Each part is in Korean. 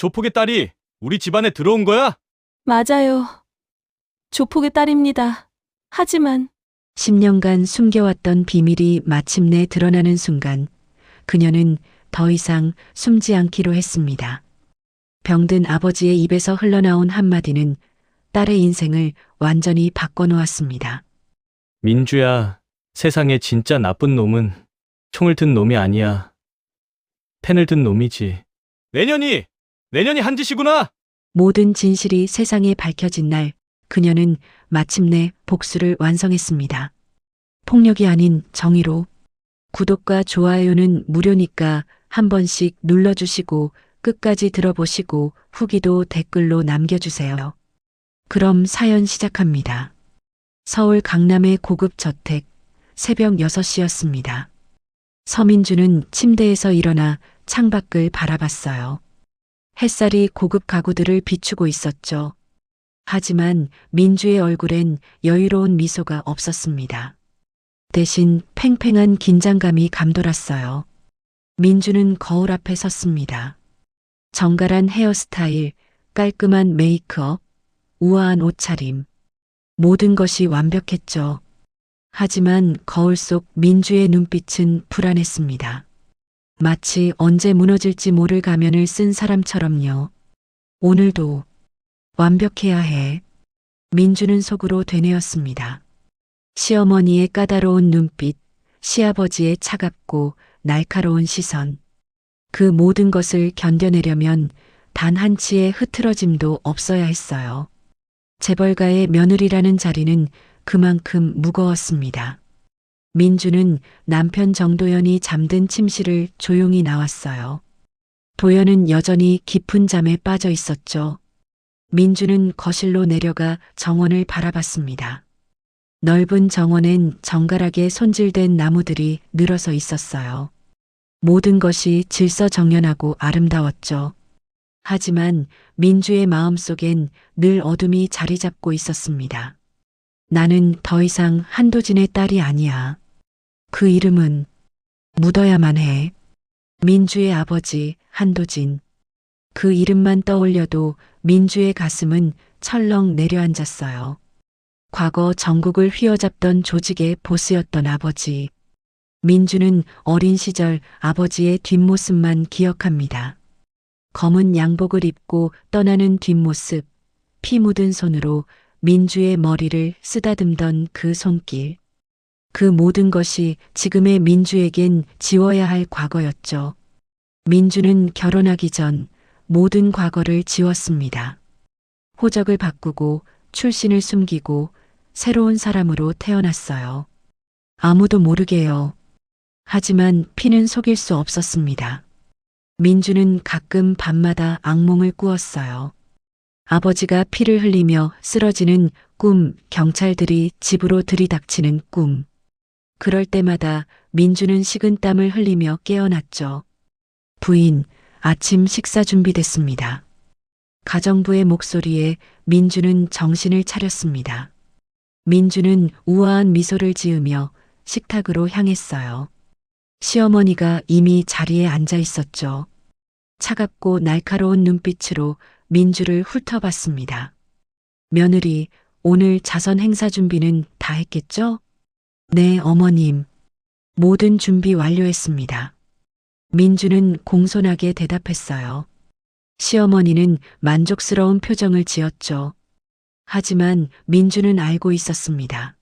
조폭의 딸이 우리 집안에 들어온 거야? 맞아요. 조폭의 딸입니다. 하지만 10년간 숨겨왔던 비밀이 마침내 드러나는 순간 그녀는 더 이상 숨지 않기로 했습니다. 병든 아버지의 입에서 흘러나온 한마디는 딸의 인생을 완전히 바꿔놓았습니다. 민주야, 세상에 진짜 나쁜 놈은 총을 든 놈이 아니야. 펜을 든 놈이지. 내년이 한 짓이구나! 모든 진실이 세상에 밝혀진 날 그녀는 마침내 복수를 완성했습니다. 폭력이 아닌 정의로. 구독과 좋아요는 무료니까 한 번씩 눌러주시고 끝까지 들어보시고 후기도 댓글로 남겨주세요. 그럼 사연 시작합니다. 서울 강남의 고급 저택, 새벽 6시였습니다. 서민주는 침대에서 일어나 창밖을 바라봤어요. 햇살이 고급 가구들을 비추고 있었죠. 하지만 민주의 얼굴엔 여유로운 미소가 없었습니다. 대신 팽팽한 긴장감이 감돌았어요. 민주는 거울 앞에 섰습니다. 정갈한 헤어스타일, 깔끔한 메이크업, 우아한 옷차림. 모든 것이 완벽했죠. 하지만 거울 속 민주의 눈빛은 불안했습니다. 마치 언제 무너질지 모를 가면을 쓴 사람처럼요. 오늘도 완벽해야 해. 민주는 속으로 되뇌었습니다. 시어머니의 까다로운 눈빛, 시아버지의 차갑고 날카로운 시선. 그 모든 것을 견뎌내려면 단 한치의 흐트러짐도 없어야 했어요. 재벌가의 며느리라는 자리는 그만큼 무거웠습니다. 민주는 남편 정도연이 잠든 침실을 조용히 나왔어요. 도연은 여전히 깊은 잠에 빠져 있었죠. 민주는 거실로 내려가 정원을 바라봤습니다. 넓은 정원엔 정갈하게 손질된 나무들이 늘어서 있었어요. 모든 것이 질서정연하고 아름다웠죠. 하지만 민주의 마음속엔 늘 어둠이 자리 잡고 있었습니다. 나는 더 이상 한도진의 딸이 아니야. 그 이름은 묻어야만 해. 민주의 아버지 한도진. 그 이름만 떠올려도 민주의 가슴은 철렁 내려앉았어요. 과거 전국을 휘어잡던 조직의 보스였던 아버지. 민주는 어린 시절 아버지의 뒷모습만 기억합니다. 검은 양복을 입고 떠나는 뒷모습, 피 묻은 손으로 민주의 머리를 쓰다듬던 그 손길. 그 모든 것이 지금의 민주에겐 지워야 할 과거였죠. 민주는 결혼하기 전 모든 과거를 지웠습니다. 호적을 바꾸고 출신을 숨기고 새로운 사람으로 태어났어요. 아무도 모르게요. 하지만 피는 속일 수 없었습니다. 민주는 가끔 밤마다 악몽을 꾸었어요. 아버지가 피를 흘리며 쓰러지는 꿈, 경찰들이 집으로 들이닥치는 꿈. 그럴 때마다 민주는 식은땀을 흘리며 깨어났죠. 부인, 아침 식사 준비됐습니다. 가정부의 목소리에 민주는 정신을 차렸습니다. 민주는 우아한 미소를 지으며 식탁으로 향했어요. 시어머니가 이미 자리에 앉아 있었죠. 차갑고 날카로운 눈빛으로 민주를 훑어봤습니다. 며느리, 오늘 자선 행사 준비는 다 했겠죠? 네, 어머님. 모든 준비 완료했습니다. 민주는 공손하게 대답했어요. 시어머니는 만족스러운 표정을 지었죠. 하지만 민주는 알고 있었습니다.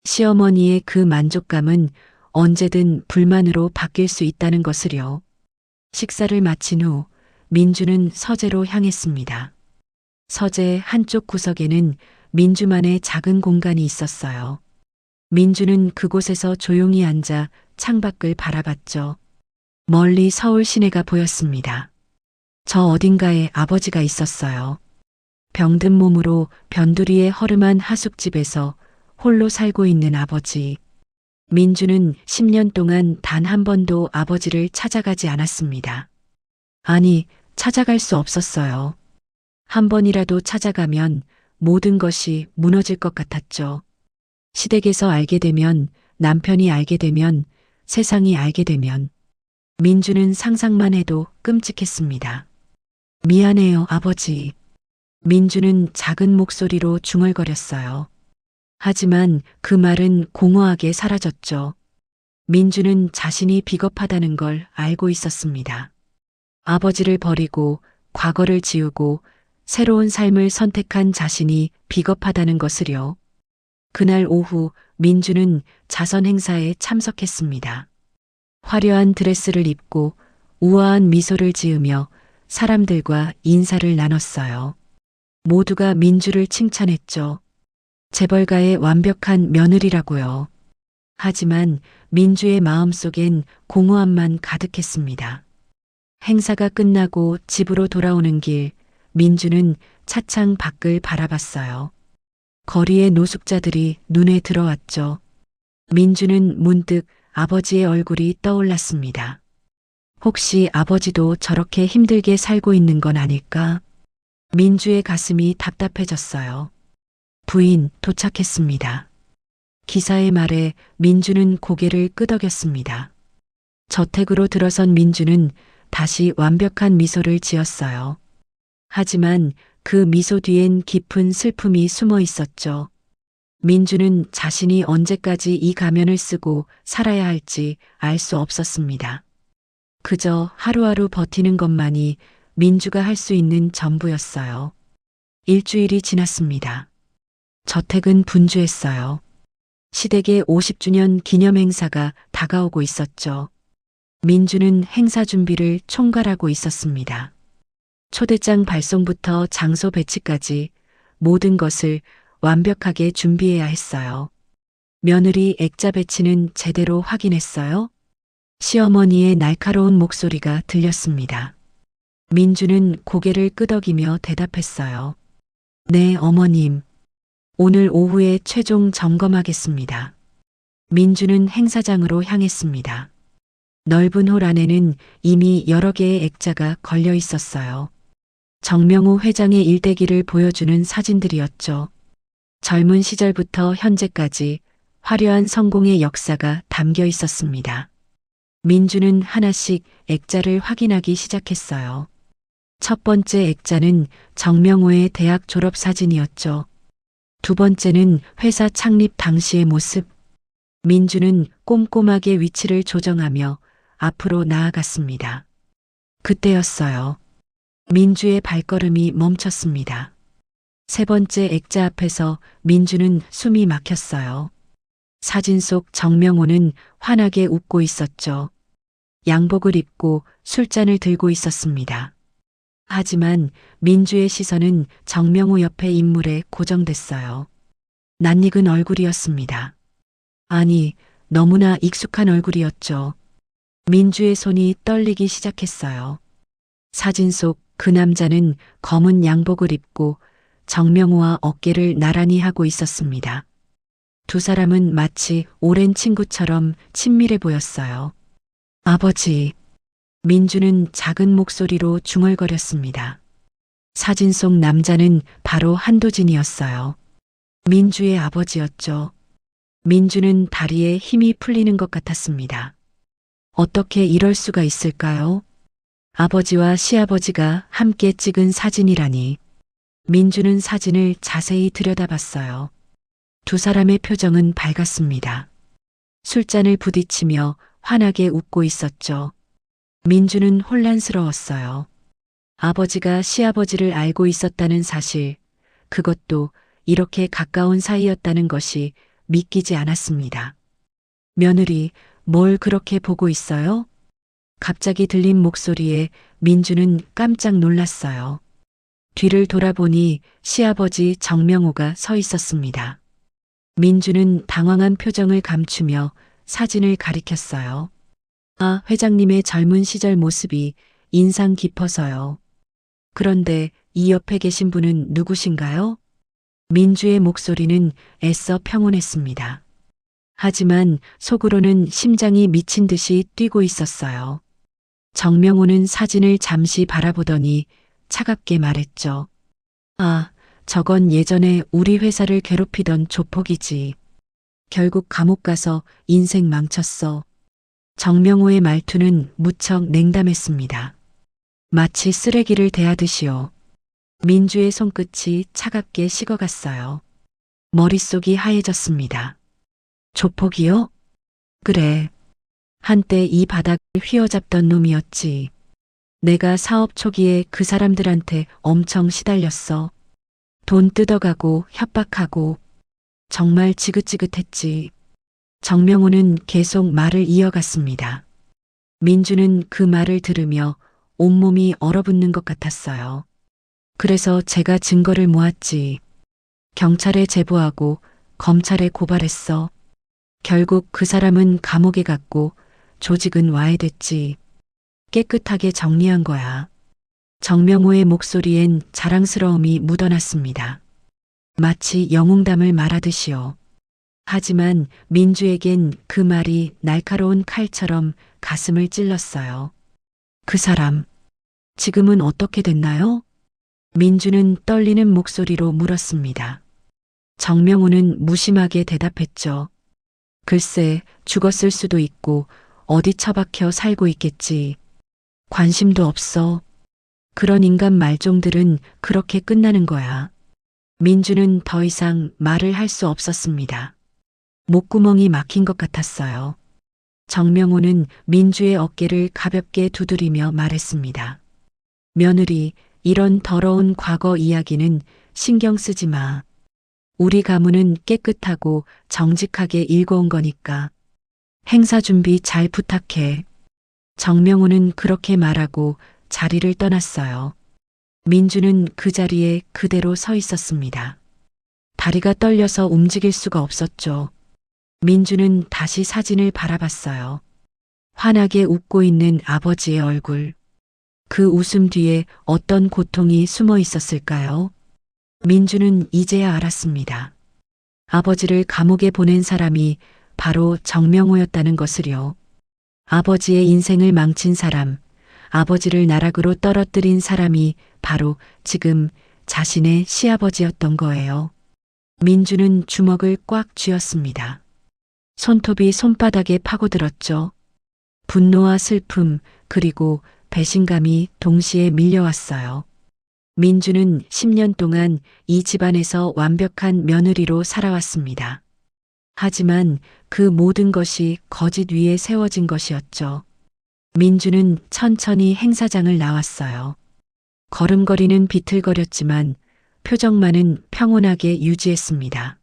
시어머니의 그 만족감은 언제든 불만으로 바뀔 수 있다는 것을요. 식사를 마친 후 민주는 서재로 향했습니다. 서재 한쪽 구석에는 민주만의 작은 공간이 있었어요. 민주는 그곳에서 조용히 앉아 창밖을 바라봤죠. 멀리 서울 시내가 보였습니다. 저 어딘가에 아버지가 있었어요. 병든 몸으로 변두리의 허름한 하숙집에서 홀로 살고 있는 아버지. 민주는 10년 동안 단 한 번도 아버지를 찾아가지 않았습니다. 아니, 찾아갈 수 없었어요. 한 번이라도 찾아가면 모든 것이 무너질 것 같았죠. 시댁에서 알게 되면, 남편이 알게 되면, 세상이 알게 되면, 민주는 상상만 해도 끔찍했습니다. 미안해요, 아버지. 민주는 작은 목소리로 중얼거렸어요. 하지만 그 말은 공허하게 사라졌죠. 민주는 자신이 비겁하다는 걸 알고 있었습니다. 아버지를 버리고 과거를 지우고 새로운 삶을 선택한 자신이 비겁하다는 것을요. 그날 오후 민주는 자선 행사에 참석했습니다. 화려한 드레스를 입고 우아한 미소를 지으며 사람들과 인사를 나눴어요. 모두가 민주를 칭찬했죠. 재벌가의 완벽한 며느리라고요. 하지만 민주의 마음속엔 공허함만 가득했습니다. 행사가 끝나고 집으로 돌아오는 길, 민주는 차창 밖을 바라봤어요. 거리의 노숙자들이 눈에 들어왔죠. 민주는 문득 아버지의 얼굴이 떠올랐습니다. 혹시 아버지도 저렇게 힘들게 살고 있는 건 아닐까? 민주의 가슴이 답답해졌어요. 부인, 도착했습니다. 기사의 말에 민주는 고개를 끄덕였습니다. 저택으로 들어선 민주는 다시 완벽한 미소를 지었어요. 하지만 그 미소 뒤엔 깊은 슬픔이 숨어 있었죠. 민주는 자신이 언제까지 이 가면을 쓰고 살아야 할지 알 수 없었습니다. 그저 하루하루 버티는 것만이 민주가 할 수 있는 전부였어요. 일주일이 지났습니다. 저택은 분주했어요. 시댁의 50주년 기념 행사가 다가오고 있었죠. 민주는 행사 준비를 총괄하고 있었습니다. 초대장 발송부터 장소 배치까지 모든 것을 완벽하게 준비해야 했어요. 며느리 액자 배치는 제대로 확인했어요? 시어머니의 날카로운 목소리가 들렸습니다. 민주는 고개를 끄덕이며 대답했어요. 네, 어머님. 오늘 오후에 최종 점검하겠습니다. 민주는 행사장으로 향했습니다. 넓은 홀 안에는 이미 여러 개의 액자가 걸려 있었어요. 정명호 회장의 일대기를 보여주는 사진들이었죠. 젊은 시절부터 현재까지 화려한 성공의 역사가 담겨 있었습니다. 민주는 하나씩 액자를 확인하기 시작했어요. 첫 번째 액자는 정명호의 대학 졸업 사진이었죠. 두 번째는 회사 창립 당시의 모습. 민주는 꼼꼼하게 위치를 조정하며 앞으로 나아갔습니다. 그때였어요. 민주의 발걸음이 멈췄습니다. 세 번째 액자 앞에서 민주는 숨이 막혔어요. 사진 속 정명호는 환하게 웃고 있었죠. 양복을 입고 술잔을 들고 있었습니다. 하지만 민주의 시선은 정명호 옆의 인물에 고정됐어요. 낯익은 얼굴이었습니다. 아니, 너무나 익숙한 얼굴이었죠. 민주의 손이 떨리기 시작했어요. 사진 속 그 남자는 검은 양복을 입고 정명호와 어깨를 나란히 하고 있었습니다. 두 사람은 마치 오랜 친구처럼 친밀해 보였어요. 아버지. 민주는 작은 목소리로 중얼거렸습니다. 사진 속 남자는 바로 한도진이었어요. 민주의 아버지였죠. 민주는 다리에 힘이 풀리는 것 같았습니다. 어떻게 이럴 수가 있을까요? 아버지와 시아버지가 함께 찍은 사진이라니. 민주는 사진을 자세히 들여다봤어요. 두 사람의 표정은 밝았습니다. 술잔을 부딪히며 환하게 웃고 있었죠. 민주는 혼란스러웠어요. 아버지가 시아버지를 알고 있었다는 사실, 그것도 이렇게 가까운 사이였다는 것이 믿기지 않았습니다. 며느리, 뭘 그렇게 보고 있어요? 갑자기 들린 목소리에 민주는 깜짝 놀랐어요. 뒤를 돌아보니 시아버지 정명호가 서 있었습니다. 민주는 당황한 표정을 감추며 사진을 가리켰어요. 아, 회장님의 젊은 시절 모습이 인상 깊어서요. 그런데 이 옆에 계신 분은 누구신가요? 민주의 목소리는 애써 평온했습니다. 하지만 속으로는 심장이 미친 듯이 뛰고 있었어요. 정명호는 사진을 잠시 바라보더니 차갑게 말했죠. 아, 저건 예전에 우리 회사를 괴롭히던 조폭이지. 결국 감옥 가서 인생 망쳤어. 정명호의 말투는 무척 냉담했습니다. 마치 쓰레기를 대하듯이요. 민주의 손끝이 차갑게 식어갔어요. 머릿속이 하얘졌습니다. 조폭이요? 그래. 한때 이 바닥을 휘어잡던 놈이었지. 내가 사업 초기에 그 사람들한테 엄청 시달렸어. 돈 뜯어가고 협박하고 정말 지긋지긋했지. 정명호는 계속 말을 이어갔습니다. 민주는 그 말을 들으며 온몸이 얼어붙는 것 같았어요. 그래서 제가 증거를 모았지. 경찰에 제보하고 검찰에 고발했어. 결국 그 사람은 감옥에 갔고 조직은 와해됐지. 깨끗하게 정리한 거야. 정명호의 목소리엔 자랑스러움이 묻어났습니다. 마치 영웅담을 말하듯이요. 하지만 민주에겐 그 말이 날카로운 칼처럼 가슴을 찔렀어요. 그 사람, 지금은 어떻게 됐나요? 민주는 떨리는 목소리로 물었습니다. 정명호는 무심하게 대답했죠. 글쎄, 죽었을 수도 있고 어디 처박혀 살고 있겠지. 관심도 없어. 그런 인간 말종들은 그렇게 끝나는 거야. 민주는 더 이상 말을 할 수 없었습니다. 목구멍이 막힌 것 같았어요. 정명호는 민주의 어깨를 가볍게 두드리며 말했습니다. 며느리, 이런 더러운 과거 이야기는 신경 쓰지 마. 우리 가문은 깨끗하고 정직하게 일궈온 거니까. 행사 준비 잘 부탁해. 정명호는 그렇게 말하고 자리를 떠났어요. 민주는 그 자리에 그대로 서 있었습니다. 다리가 떨려서 움직일 수가 없었죠. 민주는 다시 사진을 바라봤어요. 환하게 웃고 있는 아버지의 얼굴. 그 웃음 뒤에 어떤 고통이 숨어 있었을까요? 민주는 이제야 알았습니다. 아버지를 감옥에 보낸 사람이 바로 정명호였다는 것을요. 아버지의 인생을 망친 사람, 아버지를 나락으로 떨어뜨린 사람이 바로 지금 자신의 시아버지였던 거예요. 민주는 주먹을 꽉 쥐었습니다. 손톱이 손바닥에 파고들었죠. 분노와 슬픔 그리고 배신감이 동시에 밀려왔어요. 민주는 10년 동안 이 집안에서 완벽한 며느리로 살아왔습니다. 하지만 그 모든 것이 거짓 위에 세워진 것이었죠. 민주는 천천히 행사장을 나왔어요. 걸음걸이는 비틀거렸지만 표정만은 평온하게 유지했습니다.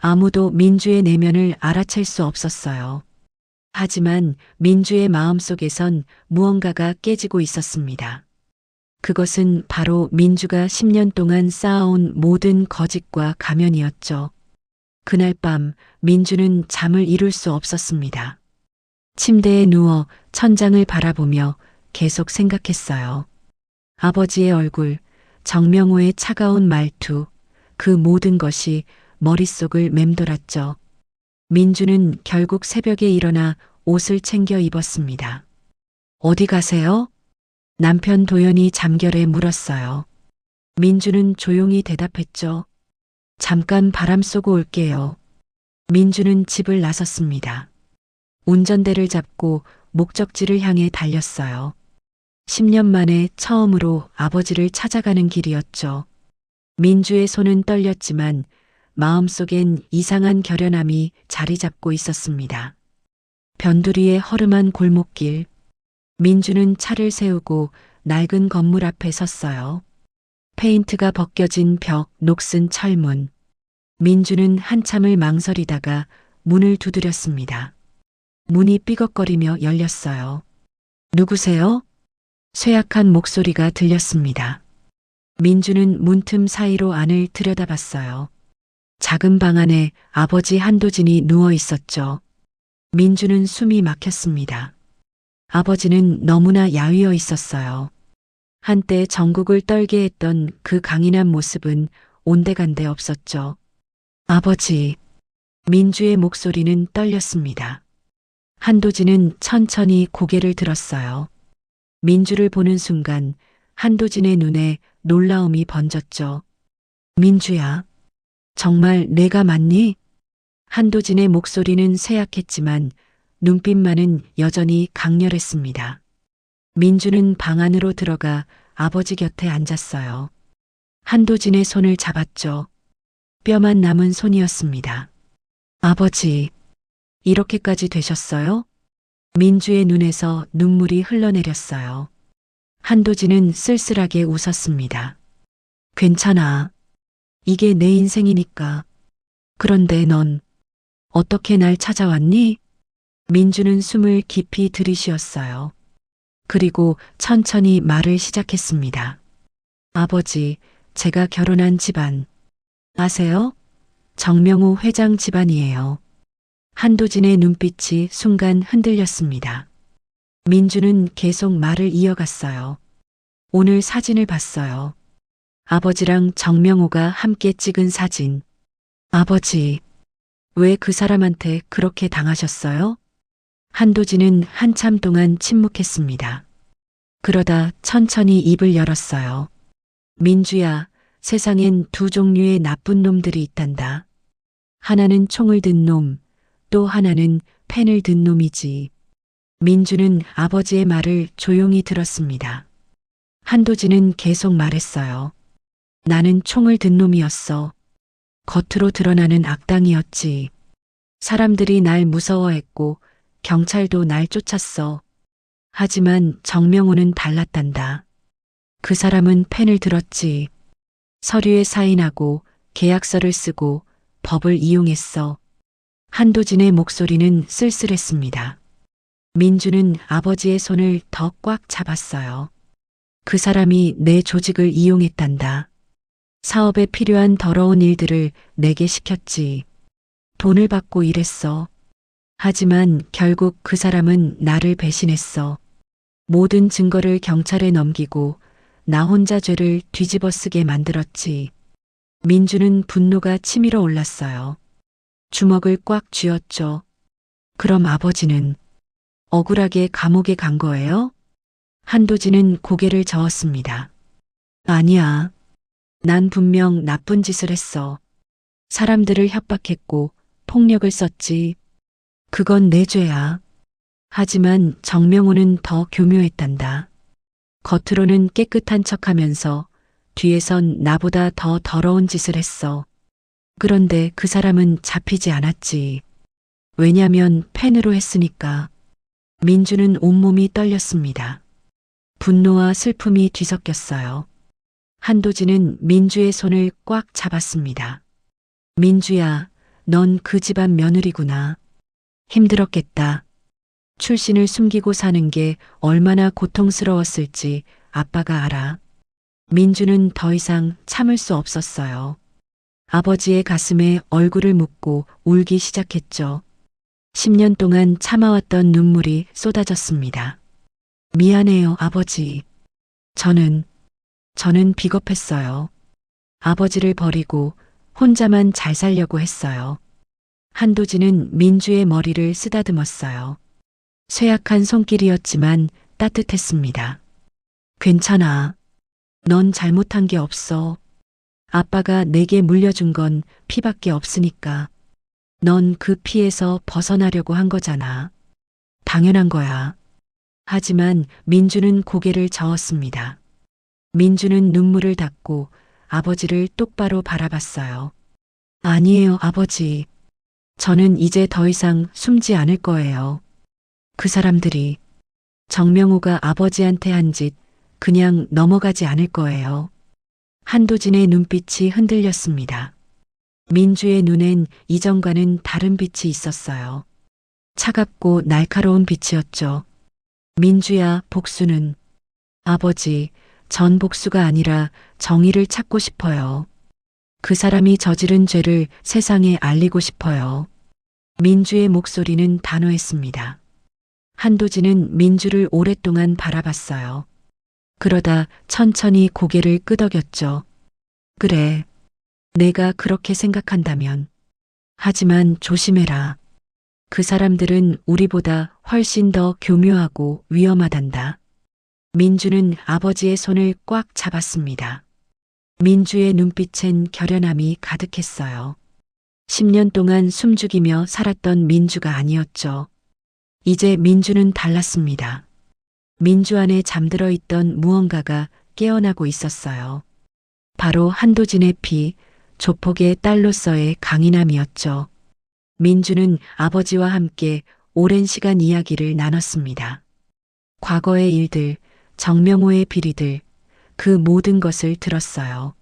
아무도 민주의 내면을 알아챌 수 없었어요. 하지만 민주의 마음속에선 무언가가 깨지고 있었습니다. 그것은 바로 민주가 10년 동안 쌓아온 모든 거짓과 가면이었죠. 그날 밤 민주는 잠을 이룰 수 없었습니다. 침대에 누워 천장을 바라보며 계속 생각했어요. 아버지의 얼굴, 정명호의 차가운 말투, 그 모든 것이 머릿속을 맴돌았죠. 민주는 결국 새벽에 일어나 옷을 챙겨 입었습니다. 어디 가세요? 남편 도연이 잠결에 물었어요. 민주는 조용히 대답했죠. 잠깐 바람 쏘고 올게요. 민주는 집을 나섰습니다. 운전대를 잡고 목적지를 향해 달렸어요. 10년 만에 처음으로 아버지를 찾아가는 길이었죠. 민주의 손은 떨렸지만 마음속엔 이상한 결연함이 자리 잡고 있었습니다. 변두리의 허름한 골목길. 민주는 차를 세우고 낡은 건물 앞에 섰어요. 페인트가 벗겨진 벽, 녹슨 철문. 민주는 한참을 망설이다가 문을 두드렸습니다. 문이 삐걱거리며 열렸어요. 누구세요? 쇠약한 목소리가 들렸습니다. 민주는 문틈 사이로 안을 들여다봤어요. 작은 방 안에 아버지 한도진이 누워 있었죠. 민주는 숨이 막혔습니다. 아버지는 너무나 야위어 있었어요. 한때 전국을 떨게 했던 그 강인한 모습은 온데간데 없었죠. 아버지, 민주의 목소리는 떨렸습니다. 한도진은 천천히 고개를 들었어요. 민주를 보는 순간 한도진의 눈에 놀라움이 번졌죠. 민주야, 정말 내가 맞니? 한도진의 목소리는 쇠약했지만 눈빛만은 여전히 강렬했습니다. 민주는 방 안으로 들어가 아버지 곁에 앉았어요. 한도진의 손을 잡았죠. 뼈만 남은 손이었습니다. 아버지, 이렇게까지 되셨어요? 민주의 눈에서 눈물이 흘러내렸어요. 한도진은 쓸쓸하게 웃었습니다. 괜찮아. 이게 내 인생이니까. 그런데 넌 어떻게 날 찾아왔니? 민주는 숨을 깊이 들이쉬었어요. 그리고 천천히 말을 시작했습니다. 아버지, 제가 결혼한 집안. 아세요? 정명호 회장 집안이에요. 한도진의 눈빛이 순간 흔들렸습니다. 민주는 계속 말을 이어갔어요. 오늘 사진을 봤어요. 아버지랑 정명호가 함께 찍은 사진. 아버지, 왜 그 사람한테 그렇게 당하셨어요? 한도진은 한참 동안 침묵했습니다. 그러다 천천히 입을 열었어요. 민주야, 세상엔 두 종류의 나쁜 놈들이 있단다. 하나는 총을 든 놈, 또 하나는 펜을 든 놈이지. 민주는 아버지의 말을 조용히 들었습니다. 한도진은 계속 말했어요. 나는 총을 든 놈이었어. 겉으로 드러나는 악당이었지. 사람들이 날 무서워했고 경찰도 날 쫓았어. 하지만 정명호는 달랐단다. 그 사람은 펜을 들었지. 서류에 사인하고 계약서를 쓰고 법을 이용했어. 한도진의 목소리는 쓸쓸했습니다. 민주는 아버지의 손을 더 꽉 잡았어요. 그 사람이 내 조직을 이용했단다. 사업에 필요한 더러운 일들을 내게 시켰지. 돈을 받고 일했어. 하지만 결국 그 사람은 나를 배신했어. 모든 증거를 경찰에 넘기고 나 혼자 죄를 뒤집어 쓰게 만들었지. 민주는 분노가 치밀어 올랐어요. 주먹을 꽉 쥐었죠. 그럼 아버지는 억울하게 감옥에 간 거예요? 한도진은 고개를 저었습니다. 아니야. 난 분명 나쁜 짓을 했어. 사람들을 협박했고 폭력을 썼지. 그건 내 죄야. 하지만 정명호는 더 교묘했단다. 겉으로는 깨끗한 척하면서 뒤에선 나보다 더 더러운 짓을 했어. 그런데 그 사람은 잡히지 않았지. 왜냐면 펜으로 했으니까. 민주는 온몸이 떨렸습니다. 분노와 슬픔이 뒤섞였어요. 한도진은 민주의 손을 꽉 잡았습니다. 민주야, 넌 그 집안 며느리구나. 힘들었겠다. 출신을 숨기고 사는 게 얼마나 고통스러웠을지 아빠가 알아. 민주는 더 이상 참을 수 없었어요. 아버지의 가슴에 얼굴을 묻고 울기 시작했죠. 10년 동안 참아왔던 눈물이 쏟아졌습니다. 미안해요, 아버지. 저는 비겁했어요. 아버지를 버리고 혼자만 잘 살려고 했어요. 한도진은 민주의 머리를 쓰다듬었어요. 쇠약한 손길이었지만 따뜻했습니다. 괜찮아. 넌 잘못한 게 없어. 아빠가 내게 물려준 건 피밖에 없으니까. 넌 그 피에서 벗어나려고 한 거잖아. 당연한 거야. 하지만 민주는 고개를 저었습니다. 민주는 눈물을 닦고 아버지를 똑바로 바라봤어요. 아니에요, 아버지. 저는 이제 더 이상 숨지 않을 거예요. 그 사람들이 정명호가 아버지한테 한 짓 그냥 넘어가지 않을 거예요. 한도진의 눈빛이 흔들렸습니다. 민주의 눈엔 이전과는 다른 빛이 있었어요. 차갑고 날카로운 빛이었죠. 민주야, 복수는 아버지, 전 복수가 아니라 정의를 찾고 싶어요. 그 사람이 저지른 죄를 세상에 알리고 싶어요. 민주의 목소리는 단호했습니다. 한도진은 민주를 오랫동안 바라봤어요. 그러다 천천히 고개를 끄덕였죠. 그래, 내가 그렇게 생각한다면. 하지만 조심해라. 그 사람들은 우리보다 훨씬 더 교묘하고 위험하단다. 민주는 아버지의 손을 꽉 잡았습니다. 민주의 눈빛엔 결연함이 가득했어요. 10년 동안 숨죽이며 살았던 민주가 아니었죠. 이제 민주는 달랐습니다. 민주 안에 잠들어 있던 무언가가 깨어나고 있었어요. 바로 한도진의 피, 조폭의 딸로서의 강인함이었죠. 민주는 아버지와 함께 오랜 시간 이야기를 나눴습니다. 과거의 일들, 정명호의 비리들, 그 모든 것을 들었어요.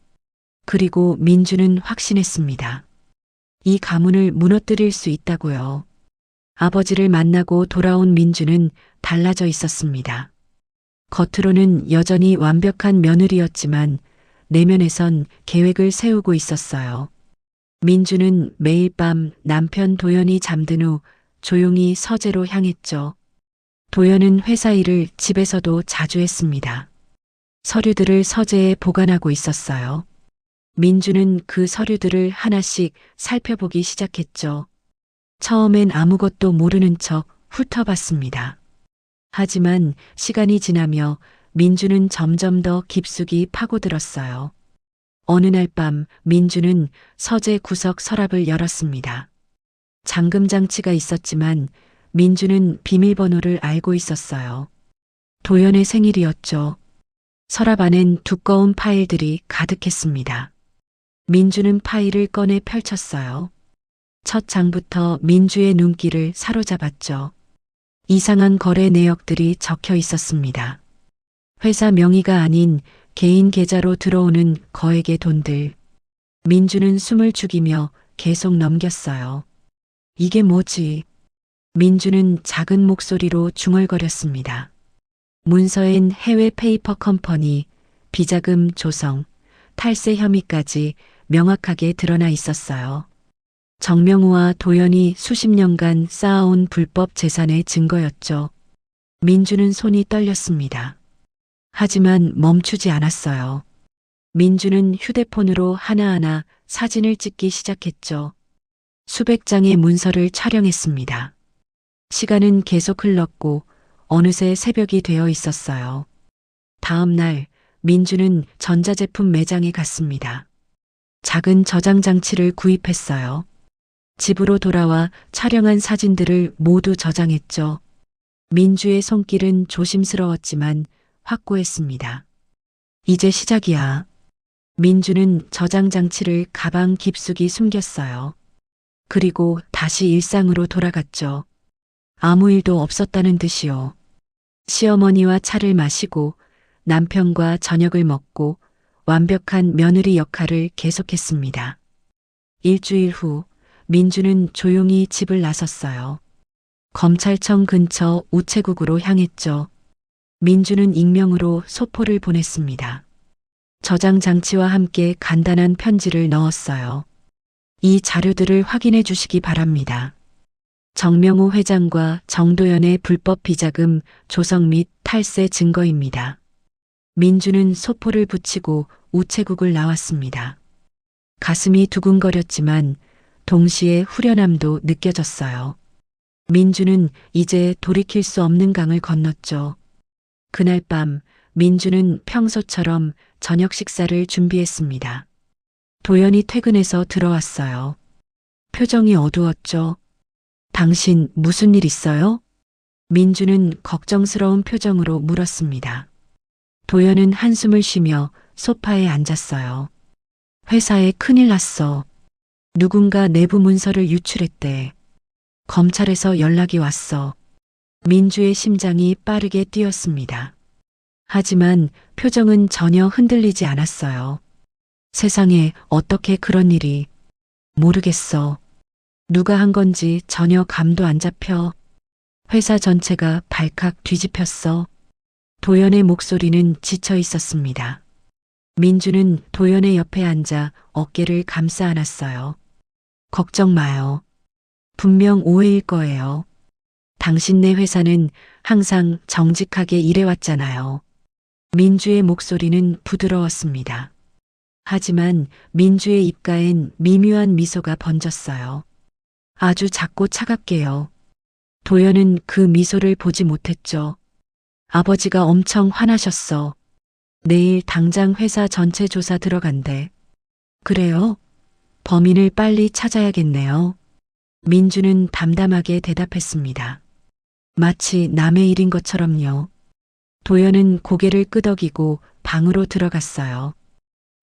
그리고 민주는 확신했습니다. 이 가문을 무너뜨릴 수 있다고요. 아버지를 만나고 돌아온 민주는 달라져 있었습니다. 겉으로는 여전히 완벽한 며느리였지만 내면에선 계획을 세우고 있었어요. 민주는 매일 밤 남편 도연이 잠든 후 조용히 서재로 향했죠. 도연은 회사 일을 집에서도 자주 했습니다. 서류들을 서재에 보관하고 있었어요. 민주는 그 서류들을 하나씩 살펴보기 시작했죠. 처음엔 아무것도 모르는 척 훑어봤습니다. 하지만 시간이 지나며 민주는 점점 더 깊숙이 파고들었어요. 어느 날 밤 민주는 서재 구석 서랍을 열었습니다. 잠금 장치가 있었지만 민주는 비밀번호를 알고 있었어요. 도연의 생일이었죠. 서랍 안엔 두꺼운 파일들이 가득했습니다. 민주는 파일을 꺼내 펼쳤어요. 첫 장부터 민주의 눈길을 사로잡았죠. 이상한 거래 내역들이 적혀 있었습니다. 회사 명의가 아닌 개인 계좌로 들어오는 거액의 돈들. 민주는 숨을 죽이며 계속 넘겼어요. 이게 뭐지? 민주는 작은 목소리로 중얼거렸습니다. 문서엔 해외 페이퍼 컴퍼니, 비자금 조성, 탈세 혐의까지 명확하게 드러나 있었어요. 정명우와 도연이 수십 년간 쌓아온 불법 재산의 증거였죠. 민주는 손이 떨렸습니다. 하지만 멈추지 않았어요. 민주는 휴대폰으로 하나하나 사진을 찍기 시작했죠. 수백 장의 문서를 촬영했습니다. 시간은 계속 흘렀고 어느새 새벽이 되어 있었어요. 다음 날 민주는 전자제품 매장에 갔습니다. 작은 저장 장치를 구입했어요. 집으로 돌아와 촬영한 사진들을 모두 저장했죠. 민주의 손길은 조심스러웠지만 확고했습니다. 이제 시작이야. 민주는 저장 장치를 가방 깊숙이 숨겼어요. 그리고 다시 일상으로 돌아갔죠. 아무 일도 없었다는 듯이요. 시어머니와 차를 마시고 남편과 저녁을 먹고 완벽한 며느리 역할을 계속했습니다. 일주일 후 민주는 조용히 집을 나섰어요. 검찰청 근처 우체국으로 향했죠. 민주는 익명으로 소포를 보냈습니다. 저장 장치와 함께 간단한 편지를 넣었어요. 이 자료들을 확인해 주시기 바랍니다. 정명호 회장과 정도연의 불법 비자금 조성 및 탈세 증거입니다. 민주는 소포를 붙이고 우체국을 나왔습니다. 가슴이 두근거렸지만 동시에 후련함도 느껴졌어요. 민주는 이제 돌이킬 수 없는 강을 건넜죠. 그날 밤 민주는 평소처럼 저녁 식사를 준비했습니다. 도연이 퇴근해서 들어왔어요. 표정이 어두웠죠. 당신 무슨 일 있어요? 민주는 걱정스러운 표정으로 물었습니다. 도연은 한숨을 쉬며 소파에 앉았어요. 회사에 큰일 났어. 누군가 내부 문서를 유출했대. 검찰에서 연락이 왔어. 민주의 심장이 빠르게 뛰었습니다. 하지만 표정은 전혀 흔들리지 않았어요. 세상에 어떻게 그런 일이. 모르겠어. 누가 한 건지 전혀 감도 안 잡혀. 회사 전체가 발칵 뒤집혔어. 도연의 목소리는 지쳐 있었습니다. 민주는 도연의 옆에 앉아 어깨를 감싸 안았어요. 걱정 마요. 분명 오해일 거예요. 당신네 회사는 항상 정직하게 일해왔잖아요. 민주의 목소리는 부드러웠습니다. 하지만 민주의 입가엔 미묘한 미소가 번졌어요. 아주 작고 차갑게요. 도연은 그 미소를 보지 못했죠. 아버지가 엄청 화나셨어. 내일 당장 회사 전체 조사 들어간대. 그래요? 범인을 빨리 찾아야겠네요. 민주는 담담하게 대답했습니다. 마치 남의 일인 것처럼요. 도연은 고개를 끄덕이고 방으로 들어갔어요.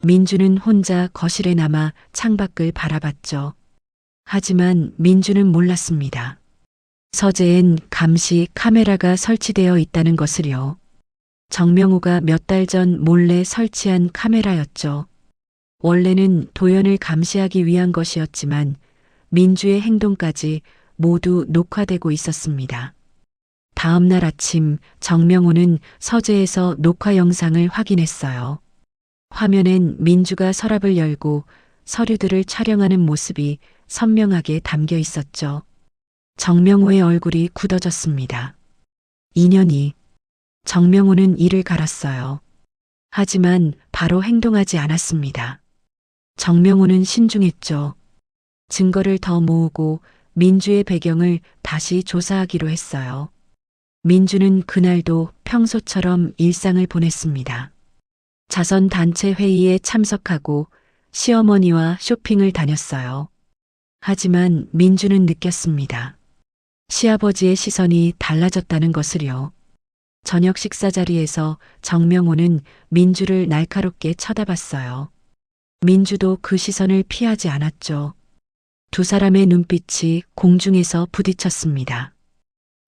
민주는 혼자 거실에 남아 창밖을 바라봤죠. 하지만 민주는 몰랐습니다. 서재엔 감시 카메라가 설치되어 있다는 것을요. 정명호가 몇 달 전 몰래 설치한 카메라였죠. 원래는 도연을 감시하기 위한 것이었지만 민주의 행동까지 모두 녹화되고 있었습니다. 다음 날 아침 정명호는 서재에서 녹화 영상을 확인했어요. 화면엔 민주가 서랍을 열고 서류들을 촬영하는 모습이 선명하게 담겨 있었죠. 정명호의 얼굴이 굳어졌습니다. 2년이 정명호는 이를 갈았어요. 하지만 바로 행동하지 않았습니다. 정명호는 신중했죠. 증거를 더 모으고 민주의 배경을 다시 조사하기로 했어요. 민주는 그날도 평소처럼 일상을 보냈습니다. 자선단체 회의에 참석하고 시어머니와 쇼핑을 다녔어요. 하지만 민주는 느꼈습니다. 시아버지의 시선이 달라졌다는 것을요. 저녁 식사 자리에서 정명호는 민주를 날카롭게 쳐다봤어요. 민주도 그 시선을 피하지 않았죠. 두 사람의 눈빛이 공중에서 부딪혔습니다.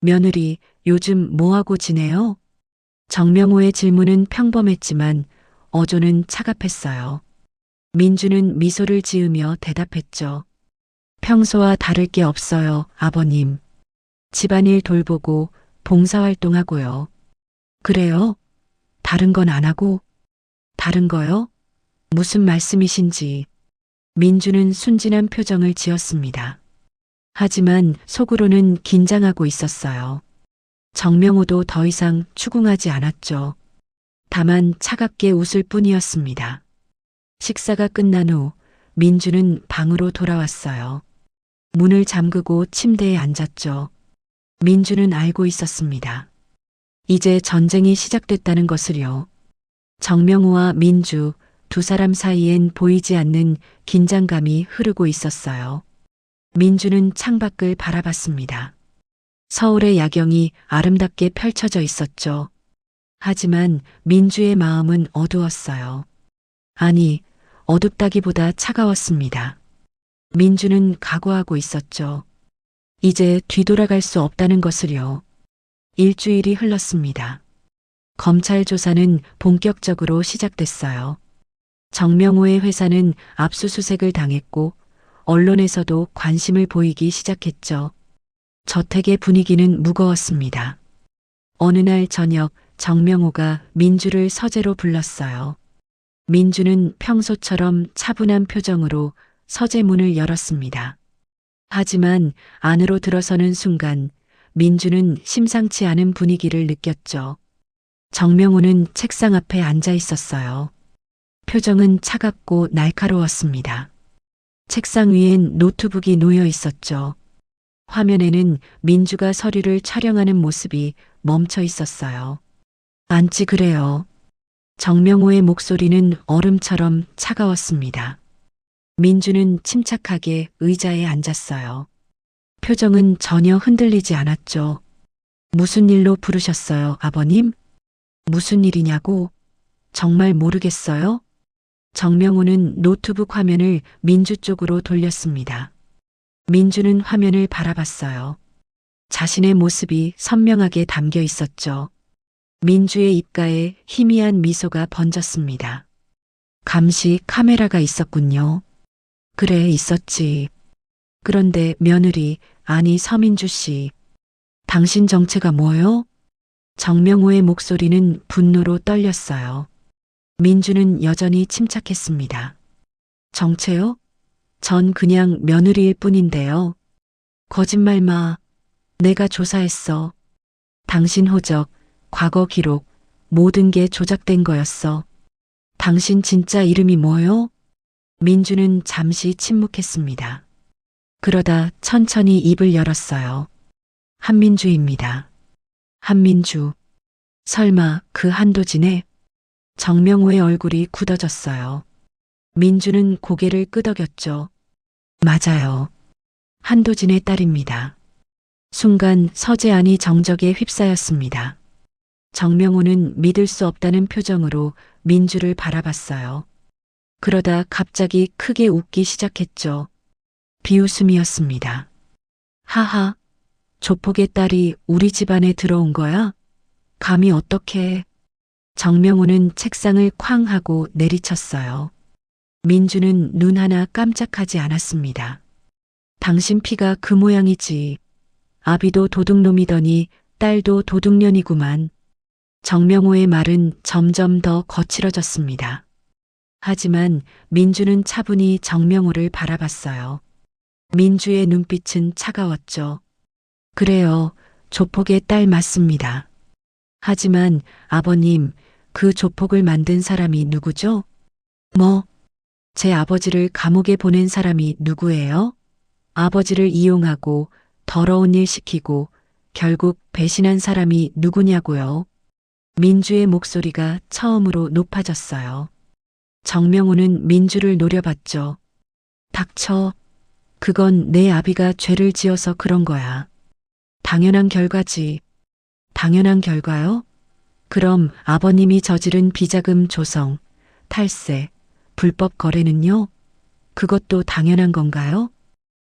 며느리, 요즘 뭐하고 지내요? 정명호의 질문은 평범했지만 어조는 차갑했어요. 민주는 미소를 지으며 대답했죠. 평소와 다를 게 없어요, 아버님. 집안일 돌보고 봉사활동하고요. 그래요? 다른 건 안 하고? 다른 거요? 무슨 말씀이신지. 민주는 순진한 표정을 지었습니다. 하지만 속으로는 긴장하고 있었어요. 정명호도 더 이상 추궁하지 않았죠. 다만 차갑게 웃을 뿐이었습니다. 식사가 끝난 후 민주는 방으로 돌아왔어요. 문을 잠그고 침대에 앉았죠. 민주는 알고 있었습니다. 이제 전쟁이 시작됐다는 것을요. 정명호와 민주 두 사람 사이엔 보이지 않는 긴장감이 흐르고 있었어요. 민주는 창밖을 바라봤습니다. 서울의 야경이 아름답게 펼쳐져 있었죠. 하지만 민주의 마음은 어두웠어요. 아니, 어둡다기보다 차가웠습니다. 민주는 각오하고 있었죠. 이제 뒤돌아갈 수 없다는 것을요. 일주일이 흘렀습니다. 검찰 조사는 본격적으로 시작됐어요. 정명호의 회사는 압수수색을 당했고 언론에서도 관심을 보이기 시작했죠. 저택의 분위기는 무거웠습니다. 어느 날 저녁 정명호가 민주를 서재로 불렀어요. 민주는 평소처럼 차분한 표정으로 서재 문을 열었습니다. 하지만 안으로 들어서는 순간 민주는 심상치 않은 분위기를 느꼈죠. 정명호는 책상 앞에 앉아 있었어요. 표정은 차갑고 날카로웠습니다. 책상 위엔 노트북이 놓여 있었죠. 화면에는 민주가 서류를 촬영하는 모습이 멈춰 있었어요. 앉지 그래요. 정명호의 목소리는 얼음처럼 차가웠습니다. 민주는 침착하게 의자에 앉았어요. 표정은 전혀 흔들리지 않았죠. 무슨 일로 부르셨어요, 아버님? 무슨 일이냐고? 정말 모르겠어요? 정명호는 노트북 화면을 민주 쪽으로 돌렸습니다. 민주는 화면을 바라봤어요. 자신의 모습이 선명하게 담겨 있었죠. 민주의 입가에 희미한 미소가 번졌습니다. 감시 카메라가 있었군요. 그래, 있었지. 그런데 며느리, 아니 서민주 씨. 당신 정체가 뭐요? 정명호의 목소리는 분노로 떨렸어요. 민주는 여전히 침착했습니다. 정체요? 전 그냥 며느리일 뿐인데요. 거짓말 마. 내가 조사했어. 당신 호적, 과거 기록, 모든 게 조작된 거였어. 당신 진짜 이름이 뭐요? 민주는 잠시 침묵했습니다. 그러다 천천히 입을 열었어요. 한민주입니다. 한민주. 설마 그 한도진의? 정명호의 얼굴이 굳어졌어요. 민주는 고개를 끄덕였죠. 맞아요. 한도진의 딸입니다. 순간 서재 안이 정적에 휩싸였습니다. 정명호는 믿을 수 없다는 표정으로 민주를 바라봤어요. 그러다 갑자기 크게 웃기 시작했죠. 비웃음이었습니다. 하하, 조폭의 딸이 우리 집안에 들어온 거야? 감히 어떻게? 정명호는 책상을 쾅 하고 내리쳤어요. 민주는 눈 하나 깜짝하지 않았습니다. 당신 피가 그 모양이지. 아비도 도둑놈이더니 딸도 도둑년이구만. 정명호의 말은 점점 더 거칠어졌습니다. 하지만 민주는 차분히 정명호를 바라봤어요. 민주의 눈빛은 차가웠죠. 그래요, 조폭의 딸 맞습니다. 하지만 아버님, 그 조폭을 만든 사람이 누구죠? 뭐? 제 아버지를 감옥에 보낸 사람이 누구예요? 아버지를 이용하고 더러운 일 시키고 결국 배신한 사람이 누구냐고요? 민주의 목소리가 처음으로 높아졌어요. 정명호는 민주를 노려봤죠. 닥쳐. 그건 내 아비가 죄를 지어서 그런 거야. 당연한 결과지. 당연한 결과요? 그럼 아버님이 저지른 비자금 조성, 탈세, 불법 거래는요? 그것도 당연한 건가요?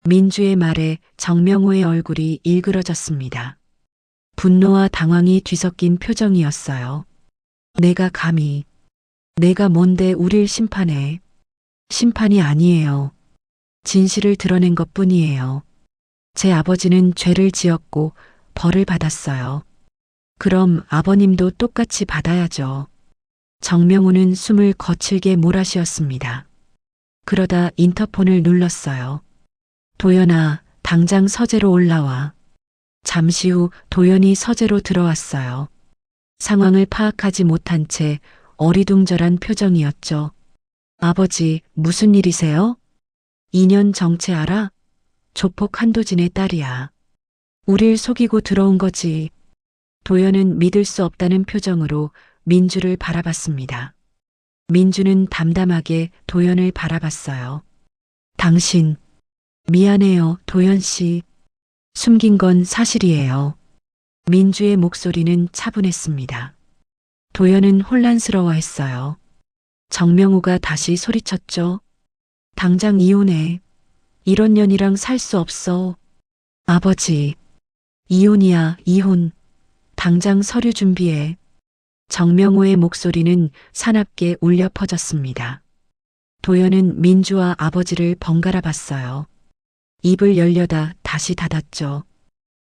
민주의 말에 정명호의 얼굴이 일그러졌습니다. 분노와 당황이 뒤섞인 표정이었어요. 내가 감히, 내가 뭔데 우릴 심판해. 심판이 아니에요. 진실을 드러낸 것뿐이에요. 제 아버지는 죄를 지었고 벌을 받았어요. 그럼 아버님도 똑같이 받아야죠. 정명호는 숨을 거칠게 몰아쉬었습니다. 그러다 인터폰을 눌렀어요. 도연아, 당장 서재로 올라와. 잠시 후 도연이 서재로 들어왔어요. 상황을 파악하지 못한 채 어리둥절한 표정이었죠. 아버지, 무슨 일이세요? 2년 정체 알아? 조폭 한도진의 딸이야. 우릴 속이고 들어온 거지. 도연은 믿을 수 없다는 표정으로 민주를 바라봤습니다. 민주는 담담하게 도연을 바라봤어요. 당신, 미안해요, 도연 씨. 숨긴 건 사실이에요. 민주의 목소리는 차분했습니다. 도연은 혼란스러워했어요. 정명호가 다시 소리쳤죠. 당장 이혼해. 이런 년이랑 살 수 없어. 아버지, 이혼이야, 이혼. 당장 서류 준비해. 정명호의 목소리는 사납게 울려 퍼졌습니다. 도연은 민주와 아버지를 번갈아 봤어요. 입을 열려다 다시 닫았죠.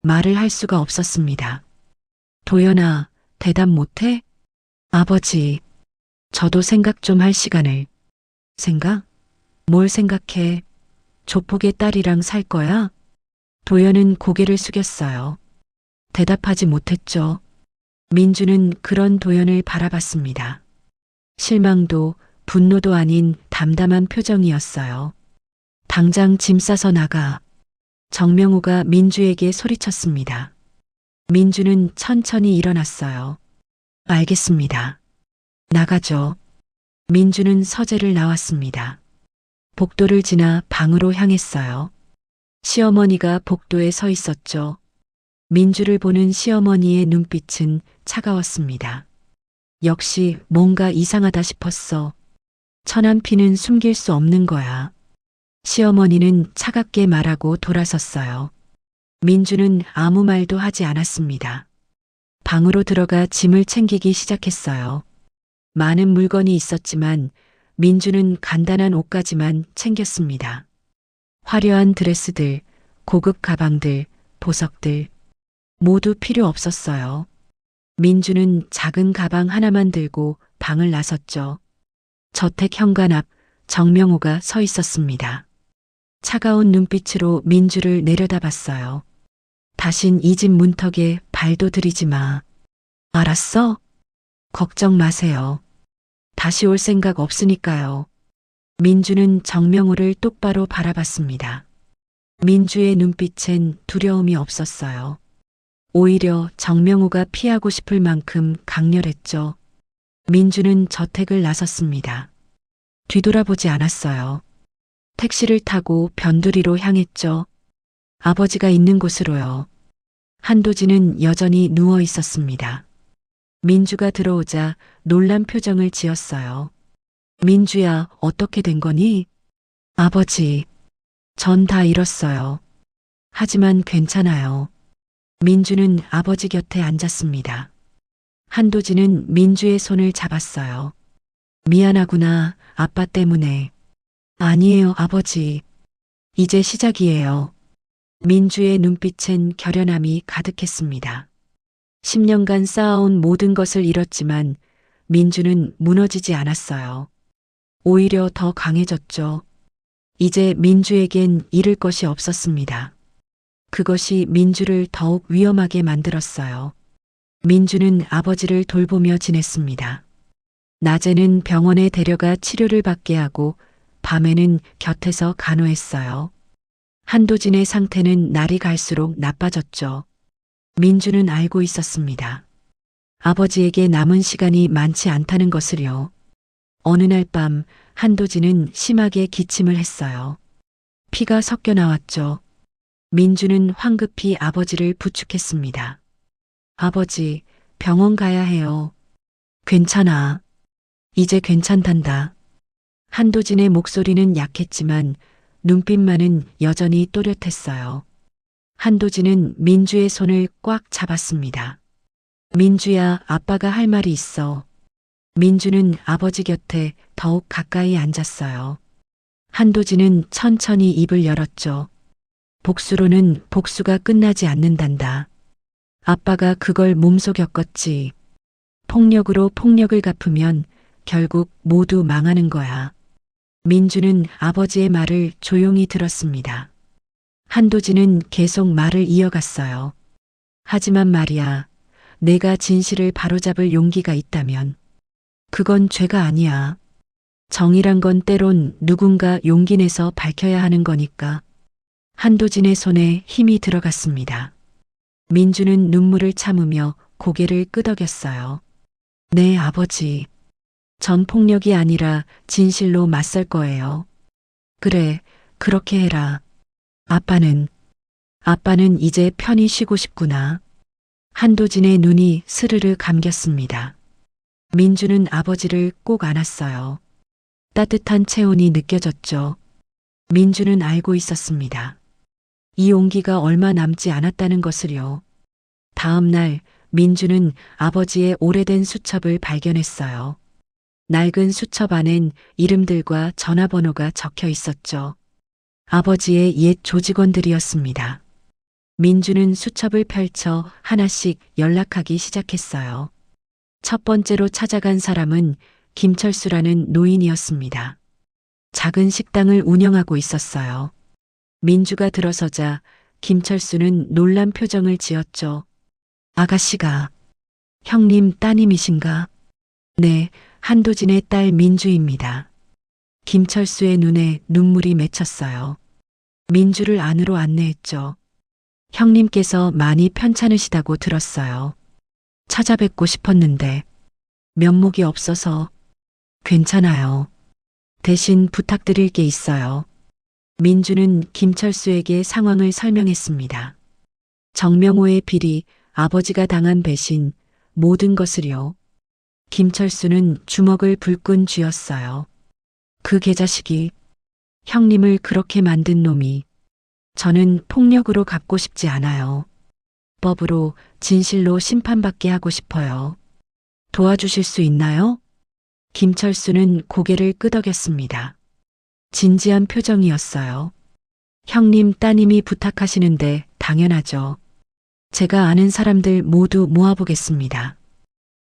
말을 할 수가 없었습니다. 도연아, 대답 못해? 아버지, 저도 생각 좀 할 시간을. 생각? 뭘 생각해? 조폭의 딸이랑 살 거야? 도연은 고개를 숙였어요. 대답하지 못했죠. 민주는 그런 도연을 바라봤습니다. 실망도 분노도 아닌 담담한 표정이었어요. 당장 짐 싸서 나가. 정명호가 민주에게 소리쳤습니다. 민주는 천천히 일어났어요. 알겠습니다. 나가죠. 민주는 서재를 나왔습니다. 복도를 지나 방으로 향했어요. 시어머니가 복도에 서 있었죠. 민주를 보는 시어머니의 눈빛은 차가웠습니다. 역시 뭔가 이상하다 싶었어. 천한 피는 숨길 수 없는 거야. 시어머니는 차갑게 말하고 돌아섰어요. 민주는 아무 말도 하지 않았습니다. 방으로 들어가 짐을 챙기기 시작했어요. 많은 물건이 있었지만 민주는 간단한 옷까지만 챙겼습니다. 화려한 드레스들, 고급 가방들, 보석들 모두 필요 없었어요. 민주는 작은 가방 하나만 들고 방을 나섰죠. 저택 현관 앞 정명호가 서 있었습니다. 차가운 눈빛으로 민주를 내려다봤어요. 다신 이 집 문턱에 발도 들이지 마. 알았어? 걱정 마세요. 다시 올 생각 없으니까요. 민주는 정명호를 똑바로 바라봤습니다. 민주의 눈빛엔 두려움이 없었어요. 오히려 정명호가 피하고 싶을 만큼 강렬했죠. 민주는 저택을 나섰습니다. 뒤돌아보지 않았어요. 택시를 타고 변두리로 향했죠. 아버지가 있는 곳으로요. 한도진은 여전히 누워 있었습니다. 민주가 들어오자 놀란 표정을 지었어요. 민주야, 어떻게 된 거니? 아버지, 전 다 잃었어요. 하지만 괜찮아요. 민주는 아버지 곁에 앉았습니다. 한도진은 민주의 손을 잡았어요. 미안하구나, 아빠 때문에. 아니에요, 아버지. 이제 시작이에요. 민주의 눈빛엔 결연함이 가득했습니다. 10년간 쌓아온 모든 것을 잃었지만 민주는 무너지지 않았어요. 오히려 더 강해졌죠. 이제 민주에겐 잃을 것이 없었습니다. 그것이 민주를 더욱 위험하게 만들었어요. 민주는 아버지를 돌보며 지냈습니다. 낮에는 병원에 데려가 치료를 받게 하고 밤에는 곁에서 간호했어요. 한도진의 상태는 날이 갈수록 나빠졌죠. 민주는 알고 있었습니다. 아버지에게 남은 시간이 많지 않다는 것을요. 어느 날 밤 한도진은 심하게 기침을 했어요. 피가 섞여 나왔죠. 민주는 황급히 아버지를 부축했습니다. 아버지, 병원 가야 해요. 괜찮아. 이제 괜찮단다. 한도진의 목소리는 약했지만 눈빛만은 여전히 또렷했어요. 한도진은 민주의 손을 꽉 잡았습니다. 민주야, 아빠가 할 말이 있어. 민주는 아버지 곁에 더욱 가까이 앉았어요. 한도진은 천천히 입을 열었죠. 복수로는 복수가 끝나지 않는단다. 아빠가 그걸 몸소 겪었지. 폭력으로 폭력을 갚으면 결국 모두 망하는 거야. 민주는 아버지의 말을 조용히 들었습니다. 한도진은 계속 말을 이어갔어요. 하지만 말이야, 내가 진실을 바로잡을 용기가 있다면 그건 죄가 아니야. 정의란 건 때론 누군가 용기 내서 밝혀야 하는 거니까. 한도진의 손에 힘이 들어갔습니다. 민주는 눈물을 참으며 고개를 끄덕였어요. 네, 아버지. 전 폭력이 아니라 진실로 맞설 거예요. 그래, 그렇게 해라. 아빠는 이제 편히 쉬고 싶구나. 한도진의 눈이 스르르 감겼습니다. 민주는 아버지를 꼭 안았어요. 따뜻한 체온이 느껴졌죠. 민주는 알고 있었습니다. 이 온기가 얼마 남지 않았다는 것을요. 다음 날 민주는 아버지의 오래된 수첩을 발견했어요. 낡은 수첩 안엔 이름들과 전화번호가 적혀 있었죠. 아버지의 옛 조직원들이었습니다. 민주는 수첩을 펼쳐 하나씩 연락하기 시작했어요. 첫 번째로 찾아간 사람은 김철수라는 노인이었습니다. 작은 식당을 운영하고 있었어요. 민주가 들어서자 김철수는 놀란 표정을 지었죠. 아가씨가 형님 따님이신가? 네, 한도진의 딸 민주입니다. 김철수의 눈에 눈물이 맺혔어요. 민주를 안으로 안내했죠. 형님께서 많이 편찮으시다고 들었어요. 찾아뵙고 싶었는데 면목이 없어서. 괜찮아요. 대신 부탁드릴 게 있어요. 민주는 김철수에게 상황을 설명했습니다. 정명호의 비리, 아버지가 당한 배신, 모든 것을요. 김철수는 주먹을 불끈 쥐었어요. 그 개자식이 형님을 그렇게 만든 놈이 저는 폭력으로 갚고 싶지 않아요. 법으로 진실로 심판받게 하고 싶어요. 도와주실 수 있나요? 김철수는 고개를 끄덕였습니다. 진지한 표정이었어요. 형님 따님이 부탁하시는데 당연하죠. 제가 아는 사람들 모두 모아보겠습니다.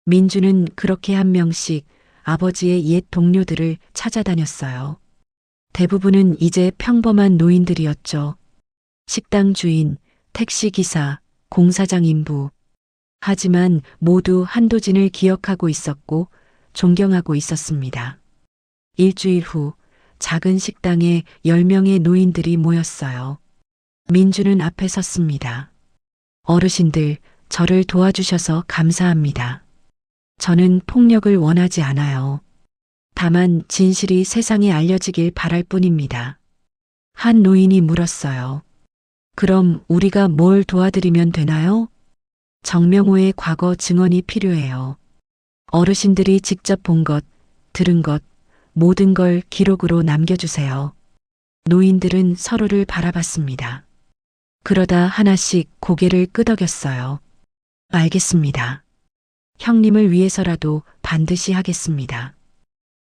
민주는 그렇게 한 명씩 아버지의 옛 동료들을 찾아다녔어요. 대부분은 이제 평범한 노인들이었죠. 식당 주인, 택시기사, 공사장 인부. 하지만 모두 한도진을 기억하고 있었고 존경하고 있었습니다. 일주일 후 작은 식당에 10명의 노인들이 모였어요. 민주는 앞에 섰습니다. 어르신들, 저를 도와주셔서 감사합니다. 저는 폭력을 원하지 않아요. 다만 진실이 세상에 알려지길 바랄 뿐입니다. 한 노인이 물었어요. 그럼 우리가 뭘 도와드리면 되나요? 정명호의 과거 증언이 필요해요. 어르신들이 직접 본 것, 들은 것, 모든 걸 기록으로 남겨주세요. 노인들은 서로를 바라봤습니다. 그러다 하나씩 고개를 끄덕였어요. 알겠습니다. 형님을 위해서라도 반드시 하겠습니다.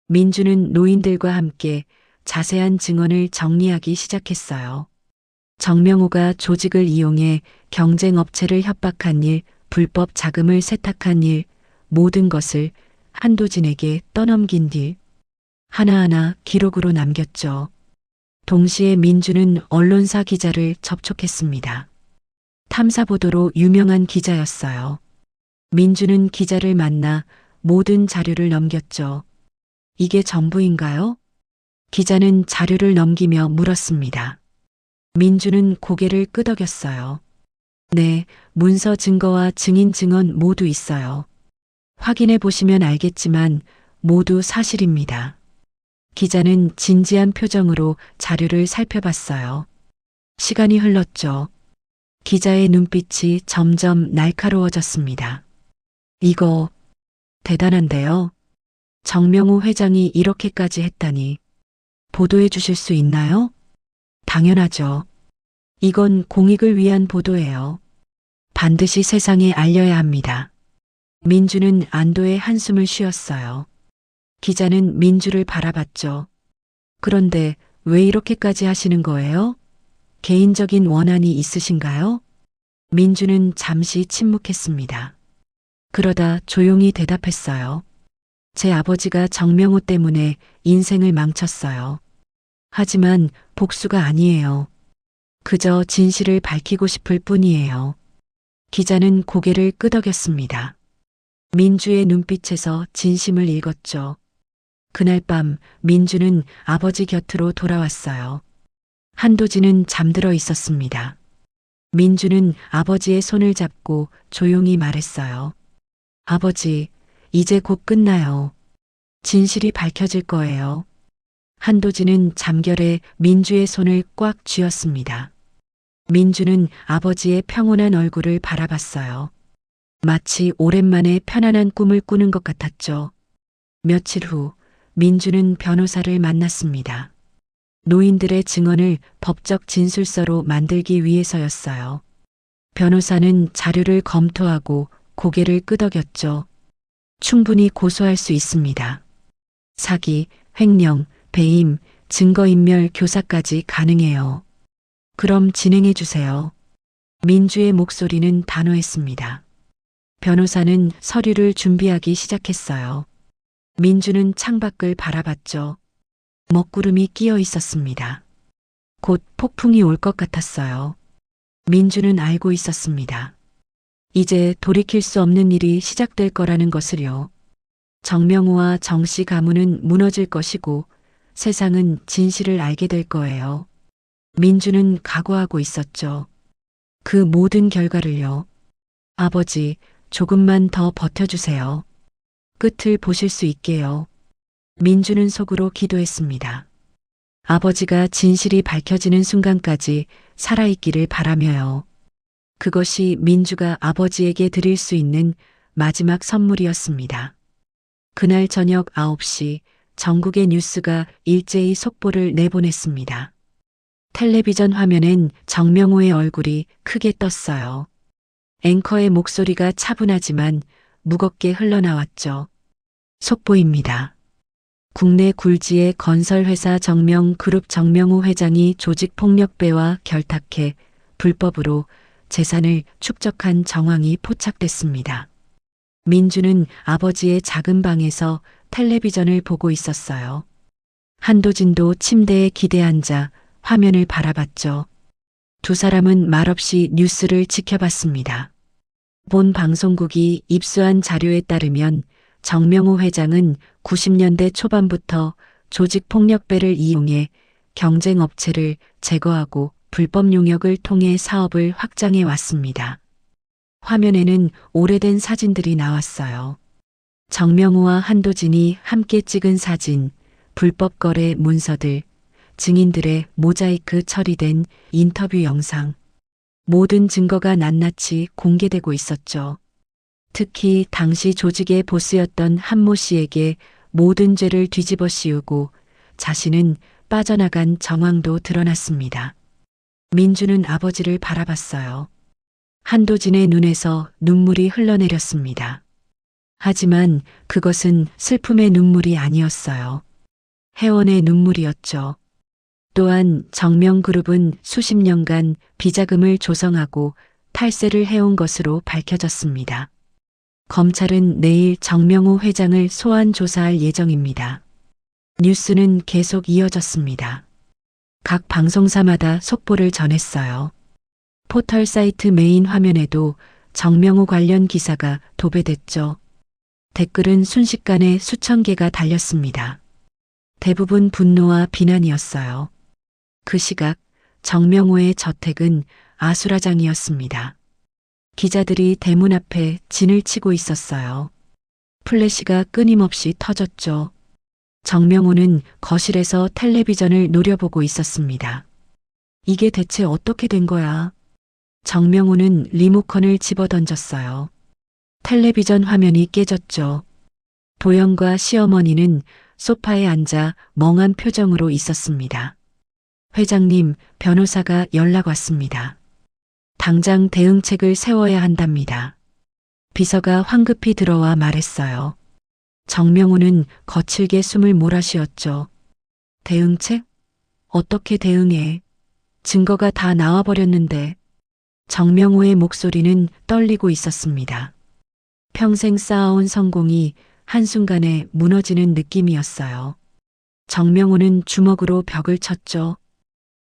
민주는 노인들과 함께 자세한 증언을 정리하기 시작했어요. 정명호가 조직을 이용해 경쟁업체를 협박한 일, 불법 자금을 세탁한 일, 모든 것을 한도진에게 떠넘긴 일, 하나하나 기록으로 남겼죠. 동시에 민주는 언론사 기자를 접촉했습니다. 탐사보도로 유명한 기자였어요. 민주는 기자를 만나 모든 자료를 넘겼죠. 이게 전부인가요? 기자는 자료를 넘기며 물었습니다. 민주는 고개를 끄덕였어요. 네, 문서 증거와 증인 증언 모두 있어요. 확인해 보시면 알겠지만 모두 사실입니다. 기자는 진지한 표정으로 자료를 살펴봤어요. 시간이 흘렀죠. 기자의 눈빛이 점점 날카로워졌습니다. 이거 대단한데요. 정명호 회장이 이렇게까지 했다니. 보도해 주실 수 있나요? 당연하죠. 이건 공익을 위한 보도예요. 반드시 세상에 알려야 합니다. 민주는 안도의 한숨을 쉬었어요. 기자는 민주를 바라봤죠. 그런데 왜 이렇게까지 하시는 거예요? 개인적인 원한이 있으신가요? 민주는 잠시 침묵했습니다. 그러다 조용히 대답했어요. 제 아버지가 정명호 때문에 인생을 망쳤어요. 하지만 복수가 아니에요. 그저 진실을 밝히고 싶을 뿐이에요. 기자는 고개를 끄덕였습니다. 민주의 눈빛에서 진심을 읽었죠. 그날 밤 민주는 아버지 곁으로 돌아왔어요. 한도진은 잠들어 있었습니다. 민주는 아버지의 손을 잡고 조용히 말했어요. 아버지, 이제 곧 끝나요. 진실이 밝혀질 거예요. 한도진은 잠결에 민주의 손을 꽉 쥐었습니다. 민주는 아버지의 평온한 얼굴을 바라봤어요. 마치 오랜만에 편안한 꿈을 꾸는 것 같았죠. 며칠 후 민주는 변호사를 만났습니다. 노인들의 증언을 법적 진술서로 만들기 위해서였어요. 변호사는 자료를 검토하고 고개를 끄덕였죠. 충분히 고소할 수 있습니다. 사기, 횡령, 배임, 증거인멸 교사까지 가능해요. 그럼 진행해 주세요. 민주의 목소리는 단호했습니다. 변호사는 서류를 준비하기 시작했어요. 민주는 창밖을 바라봤죠. 먹구름이 끼어 있었습니다. 곧 폭풍이 올 것 같았어요. 민주는 알고 있었습니다. 이제 돌이킬 수 없는 일이 시작될 거라는 것을요. 정명호와 정씨 가문은 무너질 것이고 세상은 진실을 알게 될 거예요. 민주는 각오하고 있었죠. 그 모든 결과를요. 아버지, 조금만 더 버텨주세요. 끝을 보실 수 있게요. 민주는 속으로 기도했습니다. 아버지가 진실이 밝혀지는 순간까지 살아있기를 바라며요. 그것이 민주가 아버지에게 드릴 수 있는 마지막 선물이었습니다. 그날 저녁 9시 전국의 뉴스가 일제히 속보를 내보냈습니다. 텔레비전 화면엔 정명호의 얼굴이 크게 떴어요. 앵커의 목소리가 차분하지만 무겁게 흘러나왔죠. 속보입니다. 국내 굴지의 건설회사 정명그룹 정명호 회장이 조직폭력배와 결탁해 불법으로 재산을 축적한 정황이 포착됐습니다. 민주는 아버지의 작은 방에서 텔레비전을 보고 있었어요. 한도진도 침대에 기대앉아 화면을 바라봤죠. 두 사람은 말없이 뉴스를 지켜봤습니다. 본 방송국이 입수한 자료에 따르면 정명호 회장은 90년대 초반부터 조직폭력배를 이용해 경쟁업체를 제거하고 불법 용역을 통해 사업을 확장해 왔습니다. 화면에는 오래된 사진들이 나왔어요. 정명호와 한도진이 함께 찍은 사진, 불법 거래 문서들, 증인들의 모자이크 처리된 인터뷰 영상, 모든 증거가 낱낱이 공개되고 있었죠. 특히 당시 조직의 보스였던 한모 씨에게 모든 죄를 뒤집어 씌우고 자신은 빠져나간 정황도 드러났습니다. 민주는 아버지를 바라봤어요. 한도진의 눈에서 눈물이 흘러내렸습니다. 하지만 그것은 슬픔의 눈물이 아니었어요. 회원의 눈물이었죠. 또한 정명그룹은 수십 년간 비자금을 조성하고 탈세를 해온 것으로 밝혀졌습니다. 검찰은 내일 정명호 회장을 소환 조사할 예정입니다. 뉴스는 계속 이어졌습니다. 각 방송사마다 속보를 전했어요. 포털 사이트 메인 화면에도 정명호 관련 기사가 도배됐죠. 댓글은 순식간에 수천 개가 달렸습니다. 대부분 분노와 비난이었어요. 그 시각 정명호의 저택은 아수라장이었습니다. 기자들이 대문 앞에 진을 치고 있었어요. 플래시가 끊임없이 터졌죠. 정명호는 거실에서 텔레비전을 노려보고 있었습니다. 이게 대체 어떻게 된 거야? 정명호는 리모컨을 집어던졌어요. 텔레비전 화면이 깨졌죠. 도영과 시어머니는 소파에 앉아 멍한 표정으로 있었습니다. 회장님, 변호사가 연락 왔습니다. 당장 대응책을 세워야 한답니다. 비서가 황급히 들어와 말했어요. 정명호는 거칠게 숨을 몰아쉬었죠. 대응책? 어떻게 대응해? 증거가 다 나와버렸는데. 정명호의 목소리는 떨리고 있었습니다. 평생 쌓아온 성공이 한순간에 무너지는 느낌이었어요. 정명호는 주먹으로 벽을 쳤죠.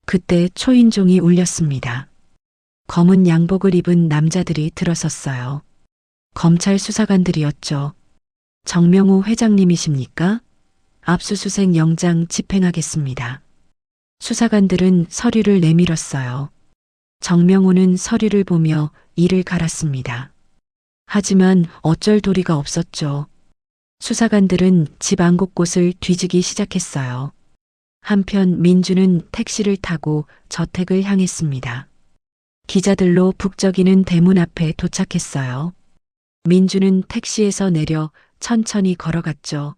그때 초인종이 울렸습니다. 검은 양복을 입은 남자들이 들어섰어요. 검찰 수사관들이었죠. 정명호 회장님이십니까? 압수수색 영장 집행하겠습니다. 수사관들은 서류를 내밀었어요. 정명호는 서류를 보며 이를 갈았습니다. 하지만 어쩔 도리가 없었죠. 수사관들은 집 안 곳곳을 뒤지기 시작했어요. 한편 민주는 택시를 타고 저택을 향했습니다. 기자들로 북적이는 대문 앞에 도착했어요. 민주는 택시에서 내려 천천히 걸어갔죠.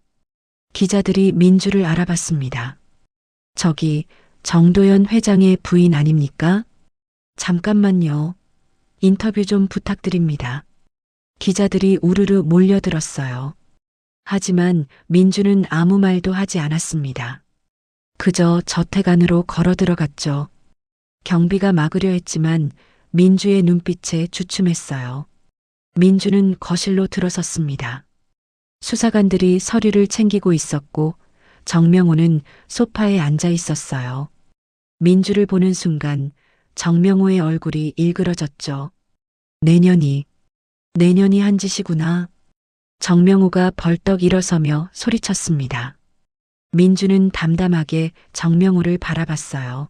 기자들이 민주를 알아봤습니다. 저기 정도연 회장의 부인 아닙니까? 잠깐만요. 인터뷰 좀 부탁드립니다. 기자들이 우르르 몰려들었어요. 하지만 민주는 아무 말도 하지 않았습니다. 그저 저택 안으로 걸어 들어갔죠. 경비가 막으려 했지만 민주의 눈빛에 주춤했어요. 민주는 거실로 들어섰습니다. 수사관들이 서류를 챙기고 있었고 정명호는 소파에 앉아 있었어요. 민주를 보는 순간 정명호의 얼굴이 일그러졌죠. 내년이 한 짓이구나. 정명호가 벌떡 일어서며 소리쳤습니다. 민주는 담담하게 정명호를 바라봤어요.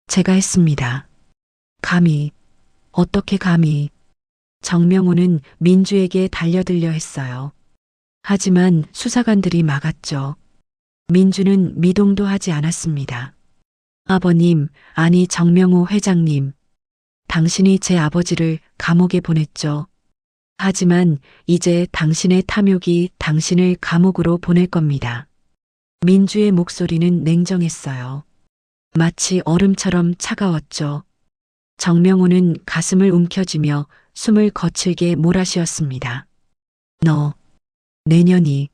제가 했습니다. 감히, 어떻게 감히. 정명호는 민주에게 달려들려 했어요. 하지만 수사관들이 막았죠. 민주는 미동도 하지 않았습니다. 아버님, 아니 정명호 회장님. 당신이 제 아버지를 감옥에 보냈죠. 하지만 이제 당신의 탐욕이 당신을 감옥으로 보낼 겁니다. 민주의 목소리는 냉정했어요. 마치 얼음처럼 차가웠죠. 정명호는 가슴을 움켜쥐며 숨을 거칠게 몰아쉬었습니다. 너, 내년이,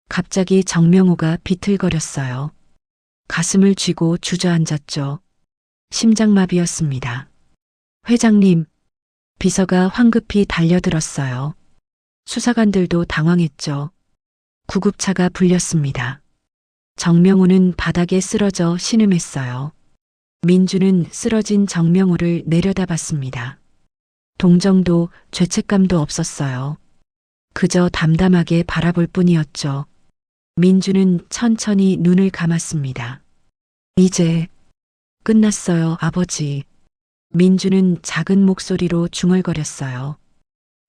갑자기 정명호가 비틀거렸어요. 가슴을 쥐고 주저앉았죠. 심장마비였습니다. 회장님, 비서가 황급히 달려들었어요. 수사관들도 당황했죠. 구급차가 불렸습니다. 정명호는 바닥에 쓰러져 신음했어요. 민주는 쓰러진 정명호를 내려다봤습니다. 동정도 죄책감도 없었어요. 그저 담담하게 바라볼 뿐이었죠. 민주는 천천히 눈을 감았습니다. 이제 끝났어요, 아버지. 민주는 작은 목소리로 중얼거렸어요.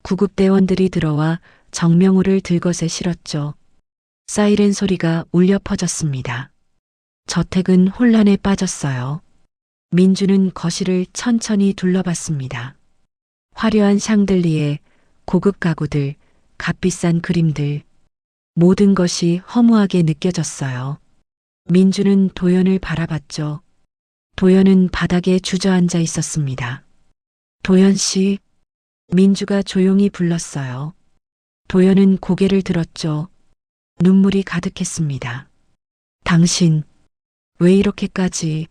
구급대원들이 들어와 정명호를 들것에 실었죠. 사이렌 소리가 울려 퍼졌습니다. 저택은 혼란에 빠졌어요. 민주는 거실을 천천히 둘러봤습니다. 화려한 샹들리에 고급 가구들, 값비싼 그림들, 모든 것이 허무하게 느껴졌어요. 민주는 도연을 바라봤죠. 도연은 바닥에 주저앉아 있었습니다. 도연 씨, 민주가 조용히 불렀어요. 도연은 고개를 들었죠. 눈물이 가득했습니다. 당신, 왜 이렇게까지?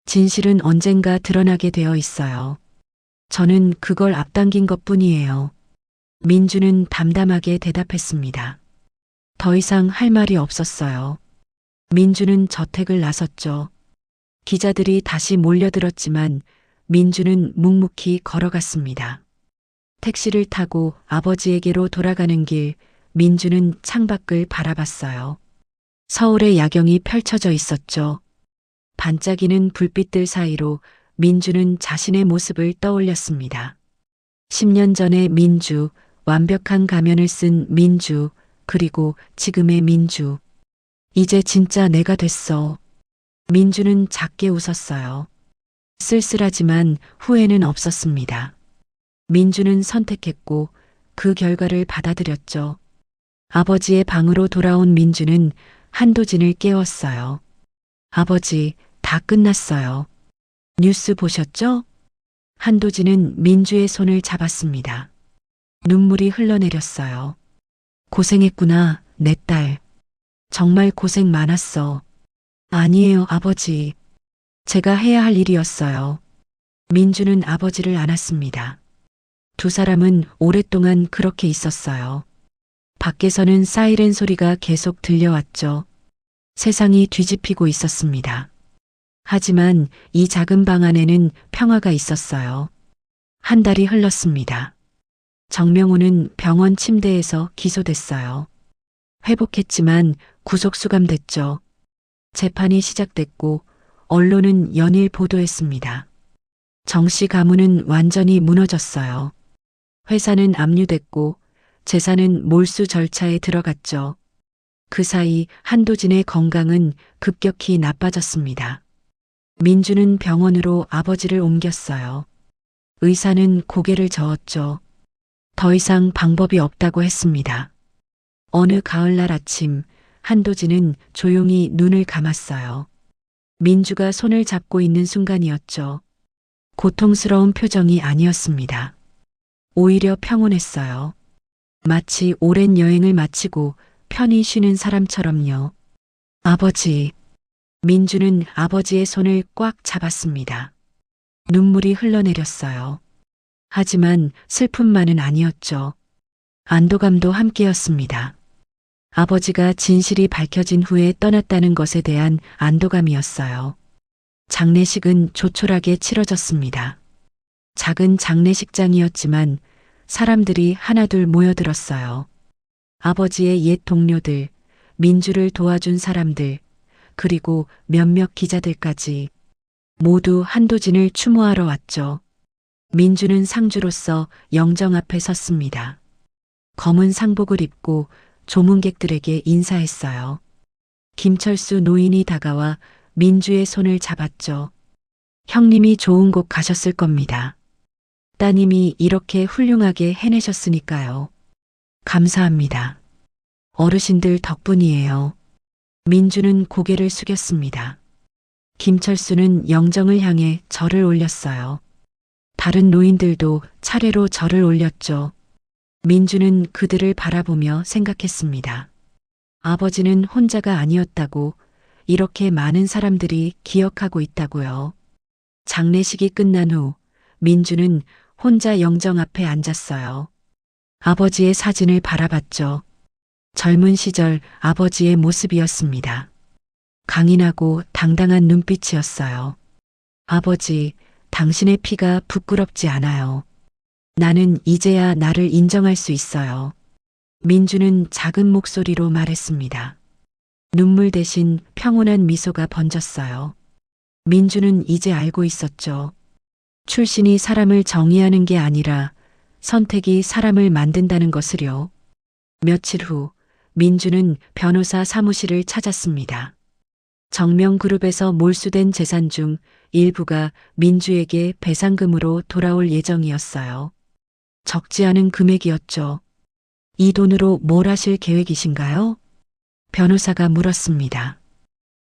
진실은 언젠가 드러나게 되어 있어요. 저는 그걸 앞당긴 것 뿐이에요. 민주는 담담하게 대답했습니다. 더 이상 할 말이 없었어요. 민주는 저택을 나섰죠. 기자들이 다시 몰려들었지만 민주는 묵묵히 걸어갔습니다. 택시를 타고 아버지에게로 돌아가는 길, 민주는 창밖을 바라봤어요. 서울의 야경이 펼쳐져 있었죠. 반짝이는 불빛들 사이로 민주는 자신의 모습을 떠올렸습니다. 10년 전의 민주, 완벽한 가면을 쓴 민주, 그리고 지금의 민주. 이제 진짜 내가 됐어. 민주는 작게 웃었어요. 쓸쓸하지만 후회는 없었습니다. 민주는 선택했고 그 결과를 받아들였죠. 아버지의 방으로 돌아온 민주는 한도진을 깨웠어요. 아버지, 다 끝났어요. 뉴스 보셨죠? 한도진은 민주의 손을 잡았습니다. 눈물이 흘러내렸어요. 고생했구나, 내 딸. 정말 고생 많았어. 아니에요, 아버지. 제가 해야 할 일이었어요. 민주는 아버지를 안았습니다. 두 사람은 오랫동안 그렇게 있었어요. 밖에서는 사이렌 소리가 계속 들려왔죠. 세상이 뒤집히고 있었습니다. 하지만 이 작은 방 안에는 평화가 있었어요. 한 달이 흘렀습니다. 정명훈은 병원 침대에서 기소됐어요. 회복했지만 구속 수감됐죠. 재판이 시작됐고 언론은 연일 보도했습니다. 정씨 가문은 완전히 무너졌어요. 회사는 압류됐고 재산은 몰수 절차에 들어갔죠. 그 사이 한도진의 건강은 급격히 나빠졌습니다. 민주는 병원으로 아버지를 옮겼어요. 의사는 고개를 저었죠. 더 이상 방법이 없다고 했습니다. 어느 가을날 아침, 한도진은 조용히 눈을 감았어요. 민주가 손을 잡고 있는 순간이었죠. 고통스러운 표정이 아니었습니다. 오히려 평온했어요. 마치 오랜 여행을 마치고 편히 쉬는 사람처럼요. 아버지. 민주는 아버지의 손을 꽉 잡았습니다. 눈물이 흘러내렸어요. 하지만 슬픔만은 아니었죠. 안도감도 함께였습니다. 아버지가 진실이 밝혀진 후에 떠났다는 것에 대한 안도감이었어요. 장례식은 조촐하게 치러졌습니다. 작은 장례식장이었지만 사람들이 하나둘 모여들었어요. 아버지의 옛 동료들, 민주를 도와준 사람들, 그리고 몇몇 기자들까지 모두 한도진을 추모하러 왔죠. 민주는 상주로서 영정 앞에 섰습니다. 검은 상복을 입고 조문객들에게 인사했어요. 김철수 노인이 다가와 민주의 손을 잡았죠. 형님이 좋은 곳 가셨을 겁니다. 따님이 이렇게 훌륭하게 해내셨으니까요. 감사합니다. 어르신들 덕분이에요. 민주는 고개를 숙였습니다. 김철수는 영정을 향해 절을 올렸어요. 다른 노인들도 차례로 절을 올렸죠. 민주는 그들을 바라보며 생각했습니다. 아버지는 혼자가 아니었다고, 이렇게 많은 사람들이 기억하고 있다고요. 장례식이 끝난 후 민주는 혼자 영정 앞에 앉았어요. 아버지의 사진을 바라봤죠. 젊은 시절 아버지의 모습이었습니다. 강인하고 당당한 눈빛이었어요. 아버지, 당신의 피가 부끄럽지 않아요. 나는 이제야 나를 인정할 수 있어요. 민주는 작은 목소리로 말했습니다. 눈물 대신 평온한 미소가 번졌어요. 민주는 이제 알고 있었죠. 출신이 사람을 정의하는 게 아니라 선택이 사람을 만든다는 것을요. 며칠 후 민주는 변호사 사무실을 찾았습니다. 정명그룹에서 몰수된 재산 중 일부가 민주에게 배상금으로 돌아올 예정이었어요. 적지 않은 금액이었죠. 이 돈으로 뭘 하실 계획이신가요? 변호사가 물었습니다.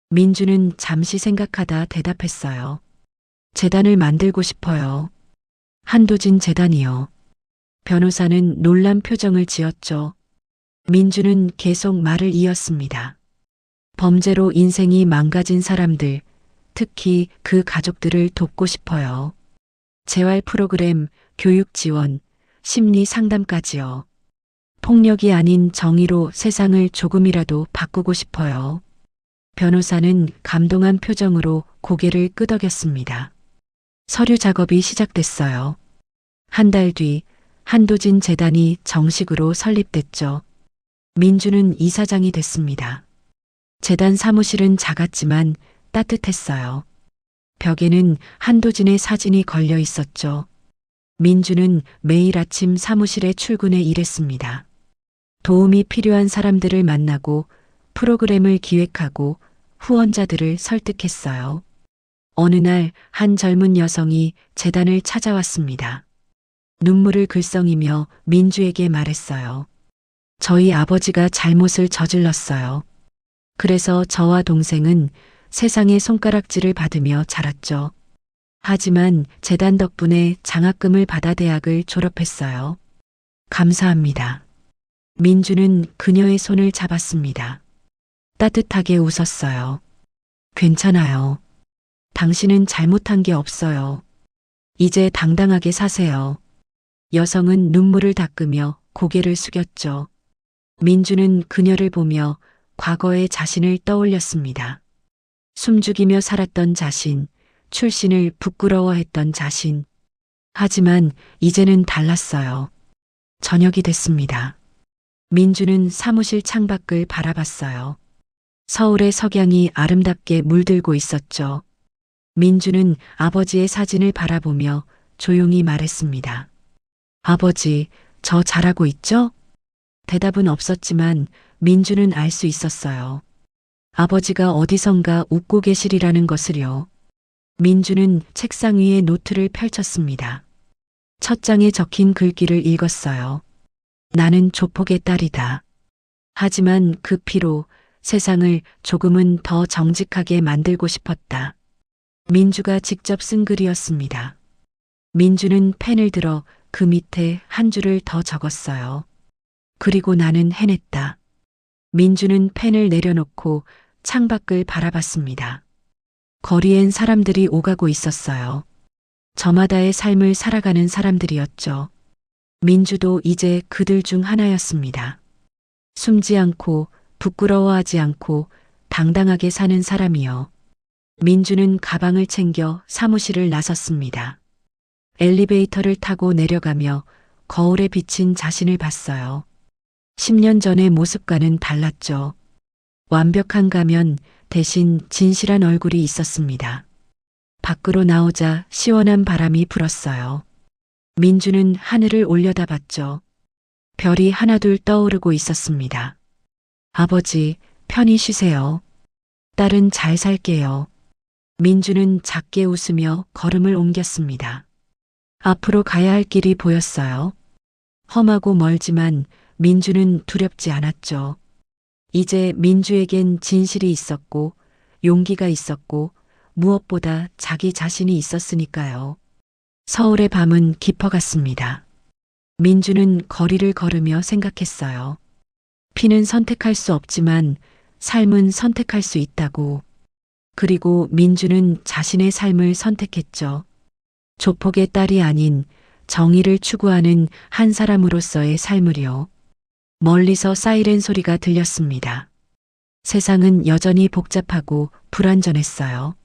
민주는 잠시 생각하다 대답했어요. 재단을 만들고 싶어요. 한도진 재단이요. 변호사는 놀란 표정을 지었죠. 민주는 계속 말을 이었습니다. 범죄로 인생이 망가진 사람들, 특히 그 가족들을 돕고 싶어요. 재활 프로그램, 교육 지원, 심리 상담까지요. 폭력이 아닌 정의로 세상을 조금이라도 바꾸고 싶어요. 변호사는 감동한 표정으로 고개를 끄덕였습니다. 서류 작업이 시작됐어요. 한 달 뒤 한도진 재단이 정식으로 설립됐죠. 민주는 이사장이 됐습니다. 재단 사무실은 작았지만 따뜻했어요. 벽에는 한도진의 사진이 걸려 있었죠. 민주는 매일 아침 사무실에 출근해 일했습니다. 도움이 필요한 사람들을 만나고 프로그램을 기획하고 후원자들을 설득했어요. 어느 날 한 젊은 여성이 재단을 찾아왔습니다. 눈물을 글썽이며 민주에게 말했어요. 저희 아버지가 잘못을 저질렀어요. 그래서 저와 동생은 세상의 손가락질을 받으며 자랐죠. 하지만 재단 덕분에 장학금을 받아 대학을 졸업했어요. 감사합니다. 민주는 그녀의 손을 잡았습니다. 따뜻하게 웃었어요. 괜찮아요. 당신은 잘못한 게 없어요. 이제 당당하게 사세요. 여성은 눈물을 닦으며 고개를 숙였죠. 민주는 그녀를 보며 과거의 자신을 떠올렸습니다. 숨죽이며 살았던 자신, 출신을 부끄러워했던 자신. 하지만 이제는 달랐어요. 저녁이 됐습니다. 민주는 사무실 창밖을 바라봤어요. 서울의 석양이 아름답게 물들고 있었죠. 민주는 아버지의 사진을 바라보며 조용히 말했습니다. 아버지, 저 잘하고 있죠? 대답은 없었지만 민주는 알 수 있었어요. 아버지가 어디선가 웃고 계시리라는 것을요. 민주는 책상 위에 노트를 펼쳤습니다. 첫 장에 적힌 글귀를 읽었어요. 나는 조폭의 딸이다. 하지만 그 피로 세상을 조금은 더 정직하게 만들고 싶었다. 민주가 직접 쓴 글이었습니다. 민주는 펜을 들어 그 밑에 한 줄을 더 적었어요. 그리고 나는 해냈다. 민주는 펜을 내려놓고 창밖을 바라봤습니다. 거리엔 사람들이 오가고 있었어요. 저마다의 삶을 살아가는 사람들이었죠. 민주도 이제 그들 중 하나였습니다. 숨지 않고 부끄러워하지 않고 당당하게 사는 사람이요. 민주는 가방을 챙겨 사무실을 나섰습니다. 엘리베이터를 타고 내려가며 거울에 비친 자신을 봤어요. 10년 전의 모습과는 달랐죠. 완벽한 가면 대신 진실한 얼굴이 있었습니다. 밖으로 나오자 시원한 바람이 불었어요. 민주는 하늘을 올려다봤죠. 별이 하나둘 떠오르고 있었습니다. 아버지, 편히 쉬세요. 딸은 잘 살게요. 민주는 작게 웃으며 걸음을 옮겼습니다. 앞으로 가야 할 길이 보였어요. 험하고 멀지만 민주는 두렵지 않았죠. 이제 민주에겐 진실이 있었고 용기가 있었고 무엇보다 자기 자신이 있었으니까요. 서울의 밤은 깊어갔습니다. 민주는 거리를 걸으며 생각했어요. 피는 선택할 수 없지만 삶은 선택할 수 있다고. 그리고 민주는 자신의 삶을 선택했죠. 조폭의 딸이 아닌 정의를 추구하는 한 사람으로서의 삶을요. 멀리서 사이렌 소리가 들렸습니다. 세상은 여전히 복잡하고 불완전했어요.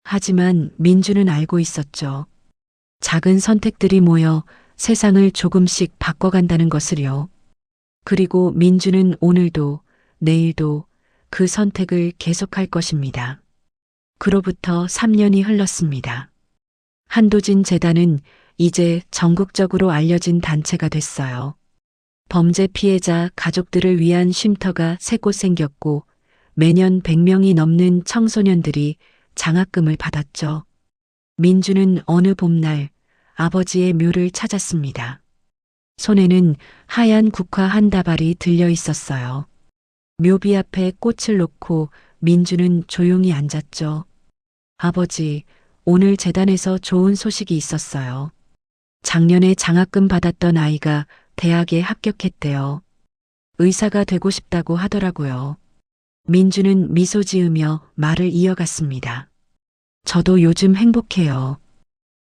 하지만 민주는 알고 있었죠. 작은 선택들이 모여 세상을 조금씩 바꿔간다는 것을요. 그리고 민주는 오늘도 내일도 그 선택을 계속할 것입니다. 그로부터 3년이 흘렀습니다. 한도진 재단은 이제 전국적으로 알려진 단체가 됐어요. 범죄 피해자 가족들을 위한 쉼터가 새 곳 생겼고 매년 100명이 넘는 청소년들이 장학금을 받았죠. 민주는 어느 봄날 아버지의 묘를 찾았습니다. 손에는 하얀 국화 한 다발이 들려 있었어요. 묘비 앞에 꽃을 놓고 민주는 조용히 앉았죠. 아버지, 오늘 재단에서 좋은 소식이 있었어요. 작년에 장학금 받았던 아이가 대학에 합격했대요. 의사가 되고 싶다고 하더라고요. 민주는 미소 지으며 말을 이어갔습니다. 저도 요즘 행복해요.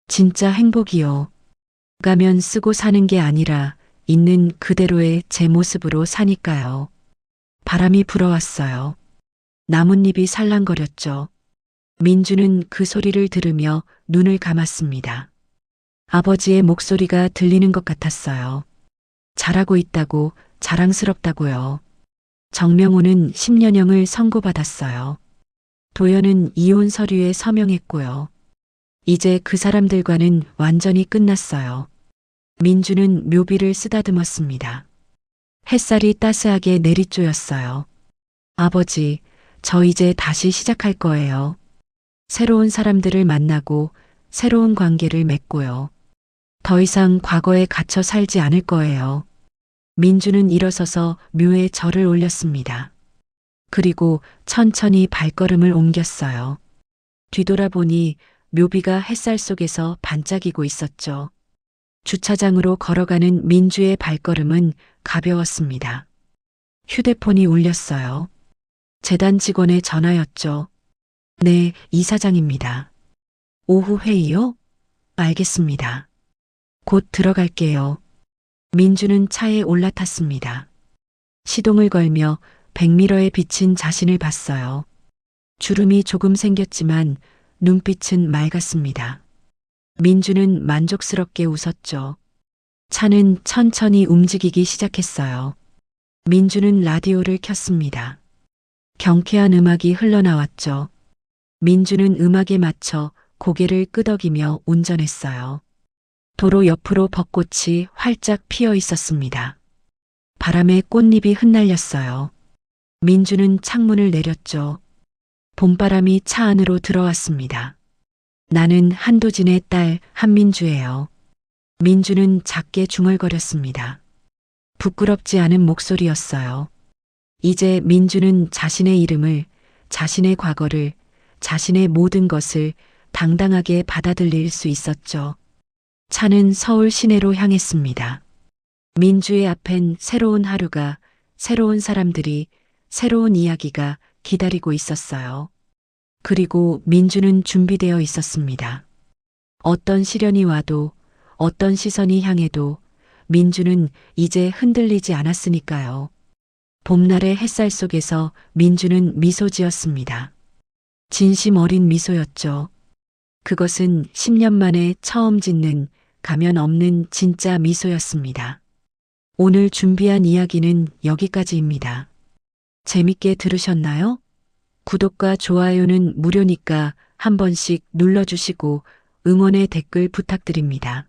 진짜 행복이요. 가면 쓰고 사는 게 아니라 있는 그대로의 제 모습으로 사니까요. 바람이 불어왔어요. 나뭇잎이 살랑거렸죠. 민주는 그 소리를 들으며 눈을 감았습니다. 아버지의 목소리가 들리는 것 같았어요. 잘하고 있다고, 자랑스럽다고요. 정명호는 10년형을 선고받았어요. 도연은 이혼 서류에 서명했고요. 이제 그 사람들과는 완전히 끝났어요. 민주는 묘비를 쓰다듬었습니다. 햇살이 따스하게 내리쬐었어요. 아버지, 저 이제 다시 시작할 거예요. 새로운 사람들을 만나고 새로운 관계를 맺고요. 더 이상 과거에 갇혀 살지 않을 거예요. 민주는 일어서서 묘에 절을 올렸습니다. 그리고 천천히 발걸음을 옮겼어요. 뒤돌아보니 묘비가 햇살 속에서 반짝이고 있었죠. 주차장으로 걸어가는 민주의 발걸음은 가벼웠습니다. 휴대폰이 울렸어요. 재단 직원의 전화였죠. 네, 이사장입니다. 오후 회의요? 알겠습니다. 곧 들어갈게요. 민주는 차에 올라탔습니다. 시동을 걸며 백미러에 비친 자신을 봤어요. 주름이 조금 생겼지만 눈빛은 맑았습니다. 민주는 만족스럽게 웃었죠. 차는 천천히 움직이기 시작했어요. 민주는 라디오를 켰습니다. 경쾌한 음악이 흘러나왔죠. 민주는 음악에 맞춰 고개를 끄덕이며 운전했어요. 도로 옆으로 벚꽃이 활짝 피어 있었습니다. 바람에 꽃잎이 흩날렸어요. 민주는 창문을 내렸죠. 봄바람이 차 안으로 들어왔습니다. 나는 한도진의 딸 한민주예요. 민주는 작게 중얼거렸습니다. 부끄럽지 않은 목소리였어요. 이제 민주는 자신의 이름을, 자신의 과거를, 자신의 모든 것을 당당하게 받아들일 수 있었죠. 차는 서울 시내로 향했습니다. 민주의 앞엔 새로운 하루가, 새로운 사람들이, 새로운 이야기가 기다리고 있었어요. 그리고 민주는 준비되어 있었습니다. 어떤 시련이 와도, 어떤 시선이 향해도 민주는 이제 흔들리지 않았으니까요. 봄날의 햇살 속에서 민주는 미소 지었습니다. 진심 어린 미소였죠. 그것은 10년 만에 처음 짓는 가면 없는 진짜 미소였습니다. 오늘 준비한 이야기는 여기까지입니다. 재밌게 들으셨나요? 구독과 좋아요는 무료니까 한 번씩 눌러주시고 응원의 댓글 부탁드립니다.